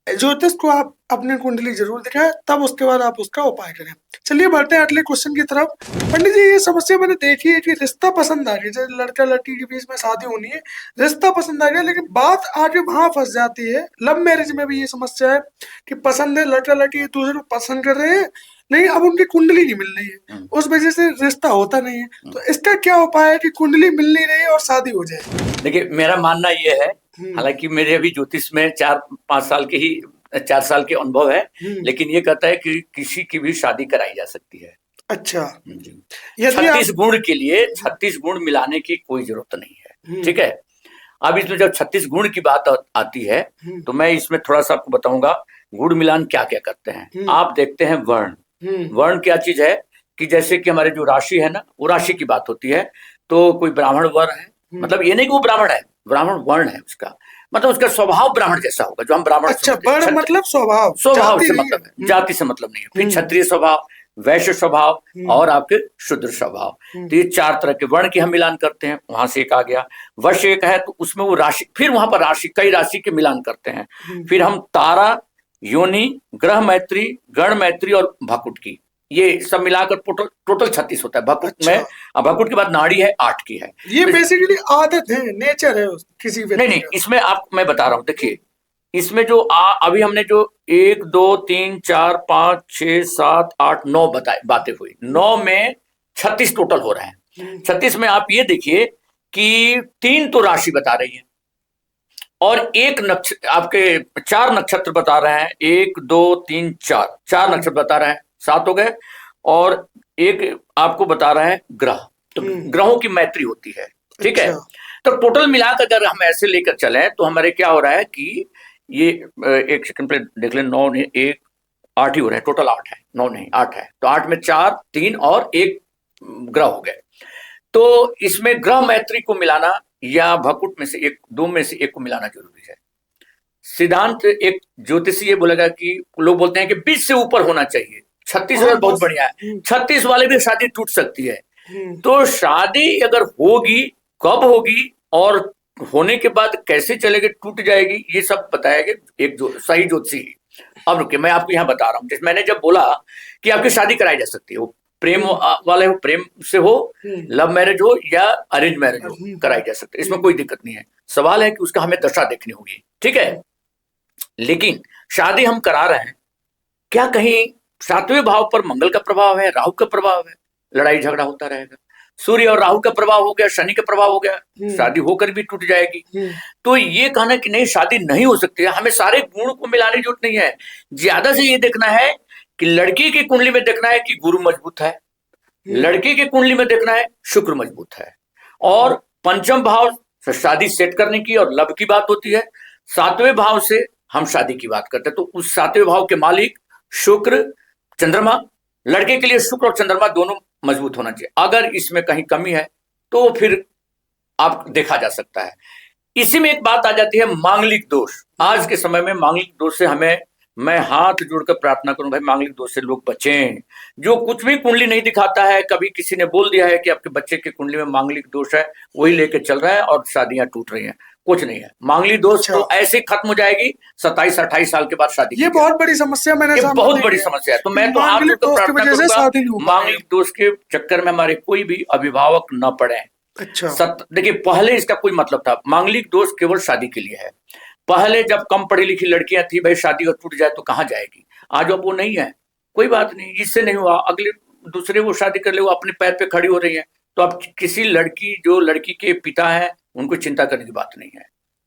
Speaker 1: ज्योतिष को आप अपनी कुंडली जरूर दिखाएं, तब उसके बाद आप उसका उपाय करें। चलिए बढ़ते हैं अगले क्वेश्चन की तरफ। पंडित जी, ये समस्या मैंने देखी है कि रिश्ता पसंद आ गया, जैसे लड़का लड़की के बीच में शादी होनी है, रिश्ता पसंद आ गया, लेकिन बात आके वहां फंस जाती है। लव मैरिज में भी ये समस्या है कि पसंद है, लड़का लड़की एक दूसरे को पसंद कर रहे हैं, नहीं अब उनकी कुंडली नहीं मिल रही है, उस वजह से रिश्ता होता नहीं है। तो इसका क्या उपाय है कि कुंडली मिल नहीं रही है और शादी हो जाए?
Speaker 2: देखिए, मेरा मानना ये है, हालांकि मेरे अभी ज्योतिष में 4-5 साल के ही 4 साल के अनुभव है, लेकिन ये कहता है कि किसी की भी शादी कराई जा सकती है।
Speaker 1: अच्छा,
Speaker 2: 36 गुण के लिए 36 गुण मिलाने की कोई जरूरत नहीं है, ठीक है। अब इसमें जब 36 गुण की बात आती है, तो मैं इसमें थोड़ा सा आपको बताऊंगा गुण मिलान क्या क्या करते हैं। आप देखते हैं वर्ण। वर्ण क्या चीज है कि जैसे कि हमारे जो राशि है ना, वो राशि की बात होती है। तो कोई ब्राह्मण वर्ण है, मतलब ये नहीं कि वो ब्राह्मण है, ब्राह्मण वर्ण है उसका, मतलब उसका स्वभाव ब्राह्मण जैसा होगा, जो हम ब्राह्मण।
Speaker 1: अच्छा, वर्ण मतलब स्वभाव,
Speaker 2: स्वभाव से मतलब है, जाति से मतलब नहीं है। फिर क्षत्रिय स्वभाव, वैश्य स्वभाव और आपके शूद्र स्वभाव, तो ये 4 तरह के वर्ण की हम मिलान करते हैं। वहां से एक आ गया। वैश्य एक है तो उसमें वो राशि, फिर वहां पर राशि, कई राशि के मिलान करते हैं। फिर हम तारा, योनि, ग्रह मैत्री, गण मैत्री और भाकुट की ये सब मिलाकर टोटल 36 होता है भकुट
Speaker 1: अच्छा।
Speaker 2: में। अब भकुट के बाद नाड़ी है 8 की है।
Speaker 1: ये
Speaker 2: तो
Speaker 1: बेसिकली आदत है, नेचर है किसी
Speaker 2: नहीं
Speaker 1: व्यक्ति
Speaker 2: नहीं,
Speaker 1: का।
Speaker 2: इसमें आप मैं बता रहा हूँ, देखिए इसमें जो अभी हमने जो 1 2 3 4 5 6 7 8 9 बताए बातें हुई, 9 में 36 टोटल हो रहे हैं। 36 में आप ये देखिए कि 3 तो राशि बता रही है और एक नक्षत्र आपके 4 नक्षत्र बता रहे हैं, 1 2 3 4 4 नक्षत्र बता रहे हैं, 7 हो गए। और एक आपको बता रहा है ग्रह, तो ग्रहों की मैत्री होती है, ठीक है।
Speaker 1: अच्छा।
Speaker 2: तो टोटल मिलाकर अगर हम ऐसे लेकर चले तो हमारे क्या हो रहा है कि ये एक सेकंड पे देख लें, 9 नहीं 1 8 ही हो रहा है, टोटल 8 है, 9 नहीं 8 है। तो 8 में 4 3 और एक ग्रह हो गए। तो इसमें ग्रह मैत्री को मिलाना या भकुट में से एक, दो में से एक को मिलाना जरूरी है। सिद्धांत एक ज्योतिषी ये बोलेगा कि लोग बोलते हैं कि 20 से ऊपर होना चाहिए, 36
Speaker 1: हाँ,
Speaker 2: बहुत
Speaker 1: बस।
Speaker 2: बढ़िया है, 36 वाले भी शादी टूट सकती है।
Speaker 1: हम्म।
Speaker 2: तो शादी अगर होगी कब होगी और होने के बाद कैसे चलेगी, टूट जाएगी, ये सब बताएगा एक जो सही ज्योतिषी। अब रुकिए, मैं आपको यहाँ बता रहा हूँ, जैसे मैंने जब बोला कि आपकी शादी कराई जा सकती है, वो प्रेम वाले हो, प्रेम से हो, लव मैरिज हो या अरेंज मैरिज हो, कराई जा सकती है, इसमें कोई दिक्कत नहीं है। सवाल है कि उसका हमें दशा देखनी होगी, ठीक है। लेकिन शादी हम करा रहे हैं, क्या कहीं 7वें भाव पर मंगल का प्रभाव है, राहु का प्रभाव है, लड़ाई झगड़ा होता रहेगा। सूर्य और राहु का प्रभाव हो गया, शनि का प्रभाव हो गया, शादी होकर भी टूट जाएगी। तो ये कहना कि नहीं शादी नहीं हो सकती है, हमें सारे गुण को मिलाने की जरूरत नहीं है। ज्यादा से ये देखना है कि लड़की की कुंडली में देखना है कि गुरु मजबूत है, लड़की की कुंडली में देखना है शुक्र मजबूत है। और पंचम भाव से शादी सेट करने की और लव की बात होती है, 7वें भाव से हम शादी की बात करते हैं। तो उस 7वें भाव के मालिक शुक्र चंद्रमा, लड़के के लिए शुक्र और चंद्रमा दोनों मजबूत होना चाहिए। अगर इसमें कहीं कमी है तो फिर आप देखा जा सकता है। इसी में एक बात आ जाती है मांगलिक दोष। आज के समय में मांगलिक दोष से हमें, मैं हाथ जोड़कर प्रार्थना करूं भाई, मांगलिक दोष से लोग बचें। जो कुछ भी कुंडली नहीं दिखाता है, कभी किसी ने बोल दिया है कि आपके बच्चे की कुंडली में मांगलिक दोष है, वही लेके चल रहा है और शादियां टूट रही हैं। कुछ नहीं है, मांगलिक दोष
Speaker 1: अच्छा।
Speaker 2: तो ऐसे खत्म हो जाएगी 27-28 साल के बाद शादी।
Speaker 1: ये बहुत बड़ी समस्या मैंने
Speaker 2: ये
Speaker 1: सामने
Speaker 2: बहुत
Speaker 1: देखी
Speaker 2: बड़ी
Speaker 1: है
Speaker 2: समस्या है। तो मैं
Speaker 1: कि
Speaker 2: तो आप
Speaker 1: मांगलिक
Speaker 2: लोग को
Speaker 1: दोष की
Speaker 2: प्रार्थना
Speaker 1: वजह से
Speaker 2: करूंगा
Speaker 1: शादी नहीं हो पा रही है।
Speaker 2: मांगलिक दोष के चक्कर में हमारे कोई भी अभिभावक न पड़े।
Speaker 1: अच्छा।
Speaker 2: देखिए पहले इसका कोई मतलब था, मांगलिक दोष केवल शादी के लिए है। पहले जब कम पढ़ी लिखी लड़कियां थी, भाई शादी अगर टूट जाए तो कहाँ जाएगी। आज अब वो नहीं है, कोई बात नहीं, इससे नहीं हुआ, अगले दूसरे वो शादी कर ले, वो अपने पैर पे खड़ी हो रही है। तो अब किसी लड़की, जो लड़की के पिता है, उनको चिंता करने की बात नहीं है,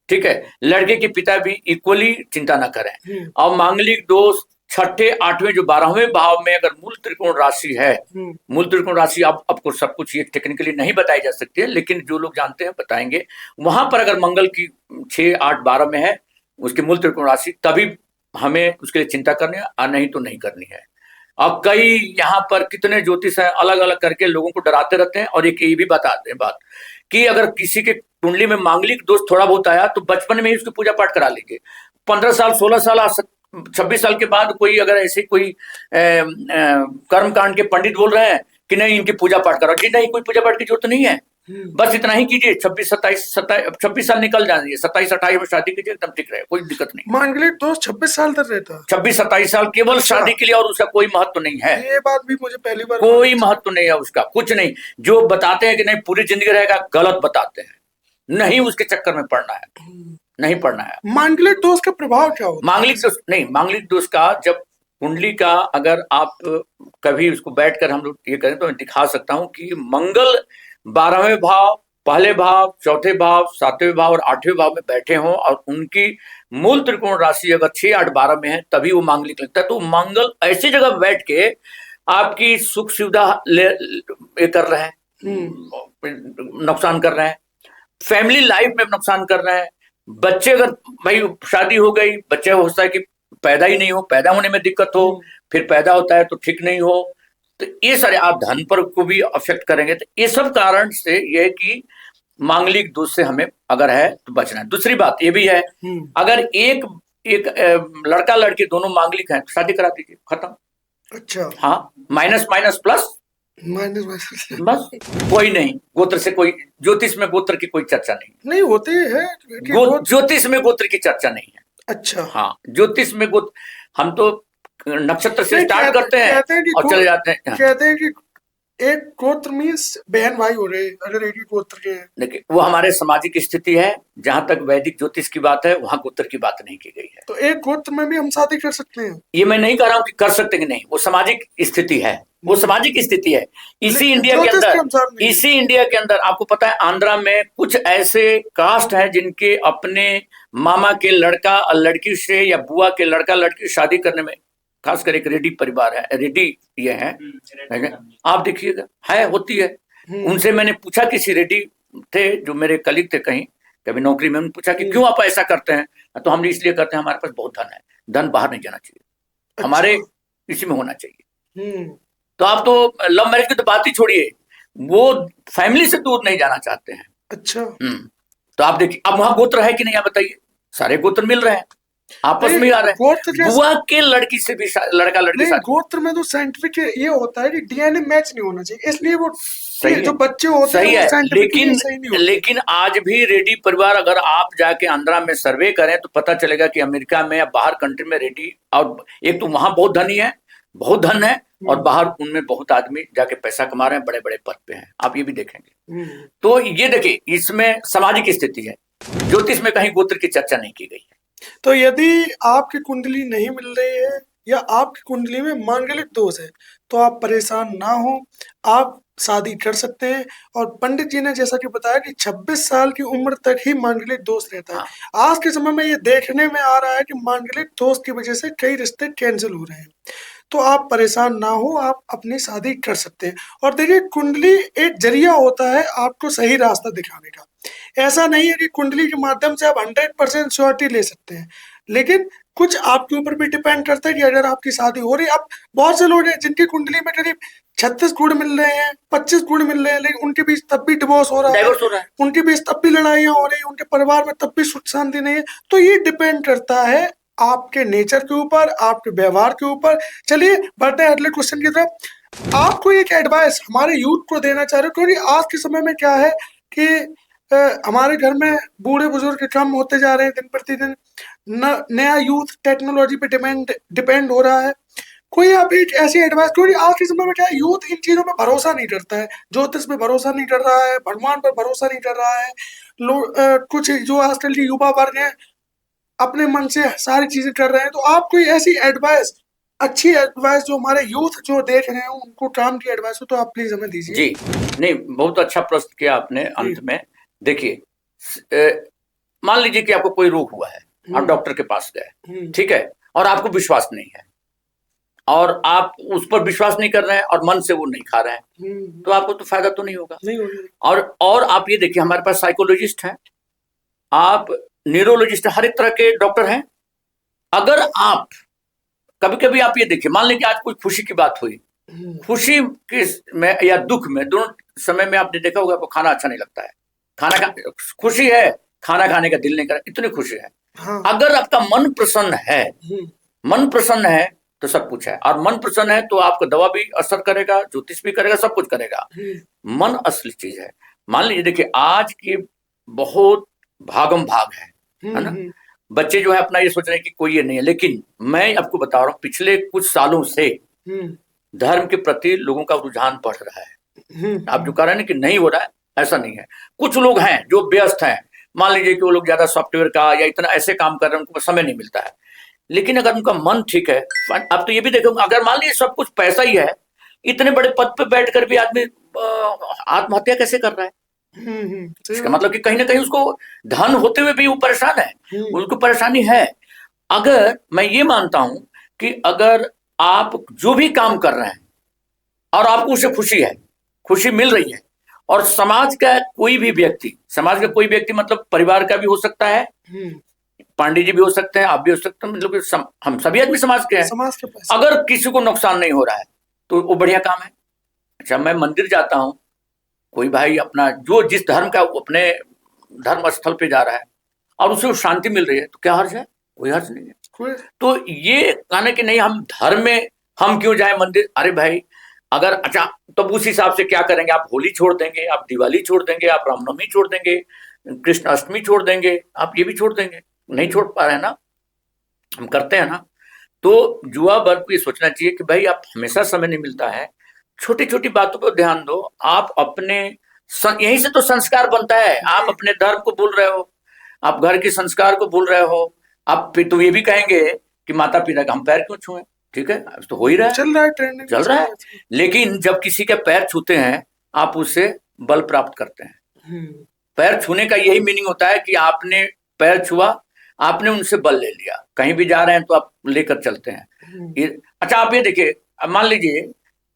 Speaker 2: ठीक है। लड़के के पिता भी इक्वली चिंता ना करें। और मांगलिक दोष 6ठे 8वें जो 12वें भाव में अगर मूल त्रिकोण राशि है, मूल त्रिकोण राशि आपको सब कुछ ये टेक्निकली नहीं बताई जा सकती है, लेकिन जो लोग जानते हैं बताएंगे। वहां पर अगर मंगल की 6 8 12 में है उसकी मूल त्रिकोण राशि, तभी हमें उसके लिए चिंता करनी है, और नहीं तो नहीं करनी है। अब कई यहाँ पर कितने ज्योतिष हैं, अलग अलग करके लोगों को डराते रहते हैं। और एक ये भी बताते हैं बात कि अगर किसी के कुंडली में मांगलिक दोष थोड़ा बहुत आया तो बचपन में ही उसकी पूजा पाठ करा लीजिए। 15 साल 16 साल 26 साल के बाद कोई अगर ऐसे कोई कर्म कांड के पंडित बोल रहे हैं कि नहीं इनकी पूजा पाठ करो, जी नहीं, कोई पूजा पाठ की जरूरत नहीं है। बस इतना ही कीजिए, 26 साल निकल जाएंगे, 27-28 में शादी कीजिए, एकदम ठीक रहे, कोई दिक्कत नहीं।
Speaker 1: मांगलिक दोष 26 साल तक रहता है?
Speaker 2: 26-27 साल केवल शादी के लिए, और उसका कोई महत्व नहीं है।
Speaker 1: ये बात भी मुझे पहली बार,
Speaker 2: कोई महत्व नहीं है उसका, कुछ नहीं। जो बताते हैं कि नहीं पूरी जिंदगी रहेगा, गलत बताते हैं। नहीं उसके चक्कर में पड़ना है, नहीं पड़ना है।
Speaker 1: मांगलिक दोष का प्रभाव क्या होता है?
Speaker 2: मांगलिक दोष नहीं, मांगलिक दोष का जब कुंडली का अगर आप कभी उसको बैठकर हम लोग ये करें तो मैं दिखा सकता हूं कि मंगल 12वें भाव, पहले भाव, चौथे भाव, 7वें भाव और 8वें भाव में बैठे हों और उनकी मूल त्रिकोण राशि अगर 6 8 12 में है, तभी वो मांगलिक लगता है। तो मंगल ऐसी जगह बैठ के आपकी सुख सुविधा ये कर रहे हैं, नुकसान कर रहे हैं, फैमिली लाइफ में नुकसान कर रहे हैं। बच्चे अगर भाई शादी हो गई, बच्चे हो सकता है कि पैदा ही नहीं हो, पैदा होने में दिक्कत हो, फिर पैदा होता है तो ठीक नहीं हो, तो ये सारे आप धन पर को भी अफेक्ट करेंगे। तो ये सब कारण से ये कि मांगलिक दोष से हमें अगर है तो बचना है। दूसरी बात ये भी है, अगर एक लड़का लड़की दोनों मांगलिक हैं तो शादी करा दीजिए, खत्म। अच्छा। हाँ, माइनस माइनस प्लस माइनस, बस कोई नहीं। गोत्र से कोई, ज्योतिष में गोत्र की कोई चर्चा नहीं
Speaker 1: होती है।
Speaker 2: ज्योतिष में गोत्र की चर्चा नहीं है।
Speaker 1: अच्छा।
Speaker 2: हाँ, ज्योतिष में गोत्र, हम तो नक्षत्र से
Speaker 1: नहीं,
Speaker 2: स्टार्ट करते हैं
Speaker 1: कहते हैं कि
Speaker 2: और चले जाते हैं।
Speaker 1: कहते हैं कि एक गोत्र मीन्स बहन भाई हो रहे, अगर एक ही गोत्र के हैं।
Speaker 2: देखिए, वो हमारे सामाजिक स्थिति है। जहां तक वैदिक ज्योतिष की बात है, वहां गोत्र की बात नहीं की गई है।
Speaker 1: तो एक गोत्र में भी हम शादी कर सकते हैं?
Speaker 2: ये मैं नहीं कह रहा हूं कि कर सकते कि नहीं, वो सामाजिक स्थिति है, वो सामाजिक स्थिति है। इसी इंडिया के अंदर, इसी इंडिया के अंदर आपको पता है, आंध्रा में कुछ ऐसे कास्ट हैं जिनके अपने मामा के लड़का और लड़की से या बुआ के लड़का लड़की शादी करने में, खासकर एक रेड्डी परिवार है, रेड्डी ये है, आप देखिएगा, है, होती है। उनसे मैंने पूछा, किसी रेड्डी थे जो मेरे कलीग थे कहीं कभी नौकरी में, उन्होंने पूछा कि क्यों आप ऐसा करते हैं? तो हम इसलिए करते हैं, हमारे पास बहुत धन है, धन बाहर नहीं जाना चाहिए, हमारे इसी में होना चाहिए। तो आप तो लव मैरिज की तो बात ही छोड़िए, वो फैमिली से दूर नहीं जाना चाहते हैं।
Speaker 1: अच्छा।
Speaker 2: तो आप देखिए, अब वहां गोत्र है कि नहीं, आप बताइए। सारे गोत्र मिल रहे हैं, आपस में आ रहे हैं। बुआ के लड़की से भी लड़का लड़की
Speaker 1: नहीं, गोत्र में तो साइंटिफिक ये होता है कि डीएनए मैच नहीं होना चाहिए, इसलिए वो सही जो बच्चे होते
Speaker 2: सही
Speaker 1: हैं,
Speaker 2: है। लेकिन आज भी रेड्डी परिवार, अगर आप जाके आंध्रा में सर्वे करें तो पता चलेगा कि अमेरिका में या बाहर कंट्री में रेड्डी, और एक तो वहां बहुत धनी है, बहुत धन है, और बाहर उनमें बहुत आदमी जाके पैसा कमा रहे हैं, बड़े बड़े पद पे हैं, आप ये भी देखेंगे। तो ये देखिए, इसमें सामाजिक स्थिति है, ज्योतिष में कहीं गोत्र की चर्चा नहीं की गई है।
Speaker 1: तो यदि आपकी कुंडली नहीं मिल रही है या आपकी कुंडली में मांगलिक दोष है, तो आप परेशान ना हो, आप शादी कर सकते हैं। और पंडित जी ने जैसा कि बताया कि 26 साल की उम्र तक ही मांगलिक दोष रहता है। आज के समय में ये देखने में आ रहा है कि मांगलिक दोष की वजह से कई रिश्ते कैंसिल हो रहे हैं। तो आप परेशान ना हो, आप अपनी शादी कर सकते हैं। और देखिए, कुंडली एक जरिया होता है आपको सही रास्ता दिखाने का। ऐसा नहीं है कि कुंडली के माध्यम से आप 100% श्योरिटी ले सकते हैं, लेकिन कुछ आपके ऊपर भी डिपेंड करता है कि अगर आपकी शादी हो रही है। अब बहुत से लोग हैं जिनकी कुंडली में करीब 36 गुण मिल रहे हैं, 25 गुण मिल रहे हैं, लेकिन उनके बीच तब भी डिवोर्स हो रहा है, उनके बीच तब भी लड़ाइयां हो रही है, उनके परिवार में तब भी सुख शांति नहीं है। तो ये डिपेंड करता है आपके नेचर के ऊपर, आपके व्यवहार के ऊपर। चलिए बढ़ते हैं अगले क्वेश्चन की तरफ। आपको एक एडवाइस हमारे यूथ को देना चाह रहे हो, क्योंकि आज के समय में क्या है कि हमारे घर में बूढ़े बुजुर्ग कम होते जा रहे हैं दिन प्रतिदिन। नया यूथ टेक्नोलॉजी पे डिपेंड हो रहा है। कोई आप एक ऐसी एडवाइस, क्योंकि आज के समय में क्या है, यूथ इन चीजों पे भरोसा नहीं करता है, ज्योतिष पे भरोसा नहीं कर रहा है, भगवान पर भरोसा नहीं कर रहा है। लोग कुछ जो आजकल के युवा वर्ग है अपने मन से सारी चीजें कर रहे हैं। तो आप कोई ऐसी एडवाइस, अच्छी एडवाइस जो हमारे यूथ जो देख रहे हैं उनको काम की एडवाइस हो, तो आप प्लीज हमें दीजिए।
Speaker 2: जी नहीं, बहुत अच्छा प्रश्न किया आपने अंत में। देखिए, मान लीजिए कि आपको कोई रोग हुआ है, आप डॉक्टर के पास गए, ठीक है, और आपको विश्वास नहीं है, और आप उस पर विश्वास नहीं कर रहे हैं, और मन से वो नहीं खा रहे हैं, तो आपको तो फायदा तो नहीं होगा। और आप ये देखिए, हमारे पास साइकोलॉजिस्ट हैं, आप न्यूरोलॉजिस्ट, हर एक तरह के डॉक्टर हैं। अगर आप कभी कभी आप ये देखिए, मान लीजिए आज कोई खुशी की बात हुई, खुशी के में या दुख में, दोनों समय में आपने देखा होगा, आपको खाना अच्छा नहीं लगता है, खुशी है, खाना खाने का दिल नहीं कर, इतनी खुशी है। हाँ। अगर आपका मन प्रसन्न है, मन प्रसन्न है तो सब कुछ है, और मन प्रसन्न है तो आपका दवा भी असर करेगा, ज्योतिष भी करेगा, सब कुछ करेगा। मन असली चीज है। मान लीजिए, देखिए, आज की बहुत भागम भाग है ना, बच्चे जो है अपना ये सोच रहे हैं कि कोई ये नहीं है, लेकिन मैं आपको बता रहा हूँ, पिछले कुछ सालों से धर्म के प्रति लोगों का रुझान बढ़ रहा है। आप जो कह रहे हैं कि नहीं हो रहा है, ऐसा नहीं है। कुछ लोग हैं जो व्यस्त हैं, मान लीजिए कि वो लोग ज्यादा सॉफ्टवेयर का या इतना ऐसे काम कर रहे हैं, उनको समय नहीं मिलता है, लेकिन अगर उनका मन ठीक है, आप तो ये भी देखोगे, अगर मान लीजिए सब कुछ पैसा ही है, इतने बड़े पद पे बैठकर भी आदमी आत्महत्या कैसे कर रहा है? इसका मतलब कि कहीं ना कहीं उसको धन होते हुए भी वो परेशान है, उनको परेशानी है। अगर मैं ये मानता हूं कि अगर आप जो भी काम कर रहे हैं और आपको उससे खुशी है, खुशी मिल रही है, और समाज का कोई भी व्यक्ति, समाज का कोई व्यक्ति मतलब परिवार का भी हो सकता है, पांडे जी भी हो सकते हैं, आप भी हो सकते हैं, मतलब हम सभी आदमी समाज के हैं, अगर किसी को नुकसान नहीं हो रहा है तो वो बढ़िया काम है। अच्छा, मैं मंदिर जाता हूँ, कोई भाई अपना जो जिस धर्म का अपने धर्म स्थल पे जा रहा है और उसे शांति मिल रही है, तो क्या हर्ज है? कोई हर्ज नहीं है। तो ये कहना कि नहीं हम धर्म में हम क्यों जाए मंदिर, अरे भाई, अगर अच्छा तो उस हिसाब से क्या करेंगे, आप होली छोड़ देंगे, आप दिवाली छोड़ देंगे, आप रामनवमी छोड़ देंगे, कृष्ण अष्टमी छोड़ देंगे, आप ये भी छोड़ देंगे? नहीं छोड़ पा रहे हैं ना, हम करते हैं ना। तो युवा वर्ग को ये सोचना चाहिए कि भाई आप हमेशा समय नहीं मिलता है, छोटी छोटी बातों पर ध्यान दो। आप अपने यहीं से तो संस्कार बनता है। आप अपने धर्म को भूल रहे हो, आप घर के संस्कार को भूल रहे हो, आप फिर तो ये भी कहेंगे कि माता पिता का हम पैर क्यों छुए। ठीक है, अब तो हो ही रहा है,
Speaker 1: चल रहा है, ट्रेंडिंग
Speaker 2: चल रहा है। लेकिन जब किसी के पैर छूते हैं आप उससे बल प्राप्त करते हैं। पैर छूने का यही मीनिंग होता है कि आपने पैर छुआ, आपने उनसे बल ले लिया। कहीं भी जा रहे हैं तो आप लेकर चलते हैं। अच्छा आप ये देखिए, अब मान लीजिए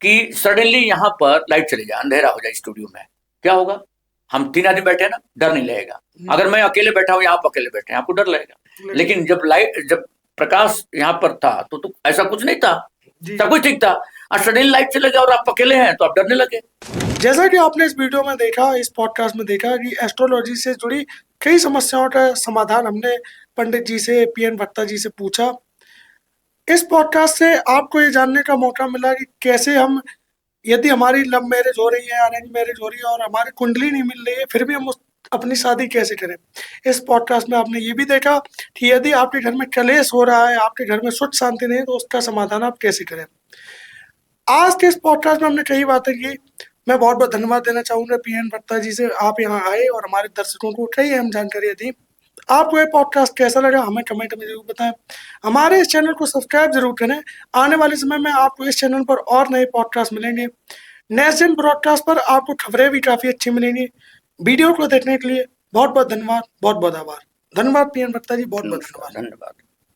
Speaker 2: कि सडनली यहाँ पर लाइट चली जाए, अंधेरा हो जाए स्टूडियो में, क्या होगा? हम 3 आदमी बैठे हैं ना, डर नहीं लगेगा। अगर मैं अकेले बैठा हूँ या आप अकेले बैठे हैं, आपको डर लगेगा। लेकिन जब प्रकाश यहाँ पर था तो ऐसा कुछ नहीं था, सब कुछ ठीक था। और सडनली लाइट चले गया और आप अकेले हैं तो आप डरने लगे।
Speaker 1: जैसा कि आपने इस वीडियो में देखा, इस पॉडकास्ट में देखा कि एस्ट्रोलॉजी से जुड़ी कई समस्याओं का समाधान हमने पंडित जी से, पीएन भट्टा जी से पूछा। इस पॉडकास्ट से आपको ये जानने का मौका मिला कि कैसे हम, यदि हमारी लव मैरिज हो रही है, अरेंज मैरिज हो रही है और हमारी कुंडली नहीं मिल रही है, फिर भी हम अपनी शादी कैसे करें। इस पॉडकास्ट में आपने ये भी देखा कि यदि आपके घर में कलेश हो रहा है, आपके घर में सुख शांति नहीं है, तो उसका समाधान आप कैसे करें। आज के इस पॉडकास्ट में हमने कई बातें की। मैं बहुत बहुत धन्यवाद देना चाहूंगा पीएन भट्टा जी से, आप यहाँ आए और हमारे दर्शकों को कई अहम जानकारियां दी। आपको ये पॉडकास्ट कैसा लगा हमें कमेंट में जरूर बताएं। हमारे इस चैनल को सब्सक्राइब जरूर करें। आने वाले समय में आपको इस चैनल पर और नए पॉडकास्ट मिलेंगे। नेक्स्ट जेन ब्रॉडकास्ट पर आपको खबरें भी काफी अच्छी मिलेंगी। वीडियो को देखने के लिए बहुत बहुत धन्यवाद, बहुत बहुत आभार। धन्यवाद पीएन भट्टा जी, बहुत बहुत धन्यवाद।
Speaker 2: धन्यवाद।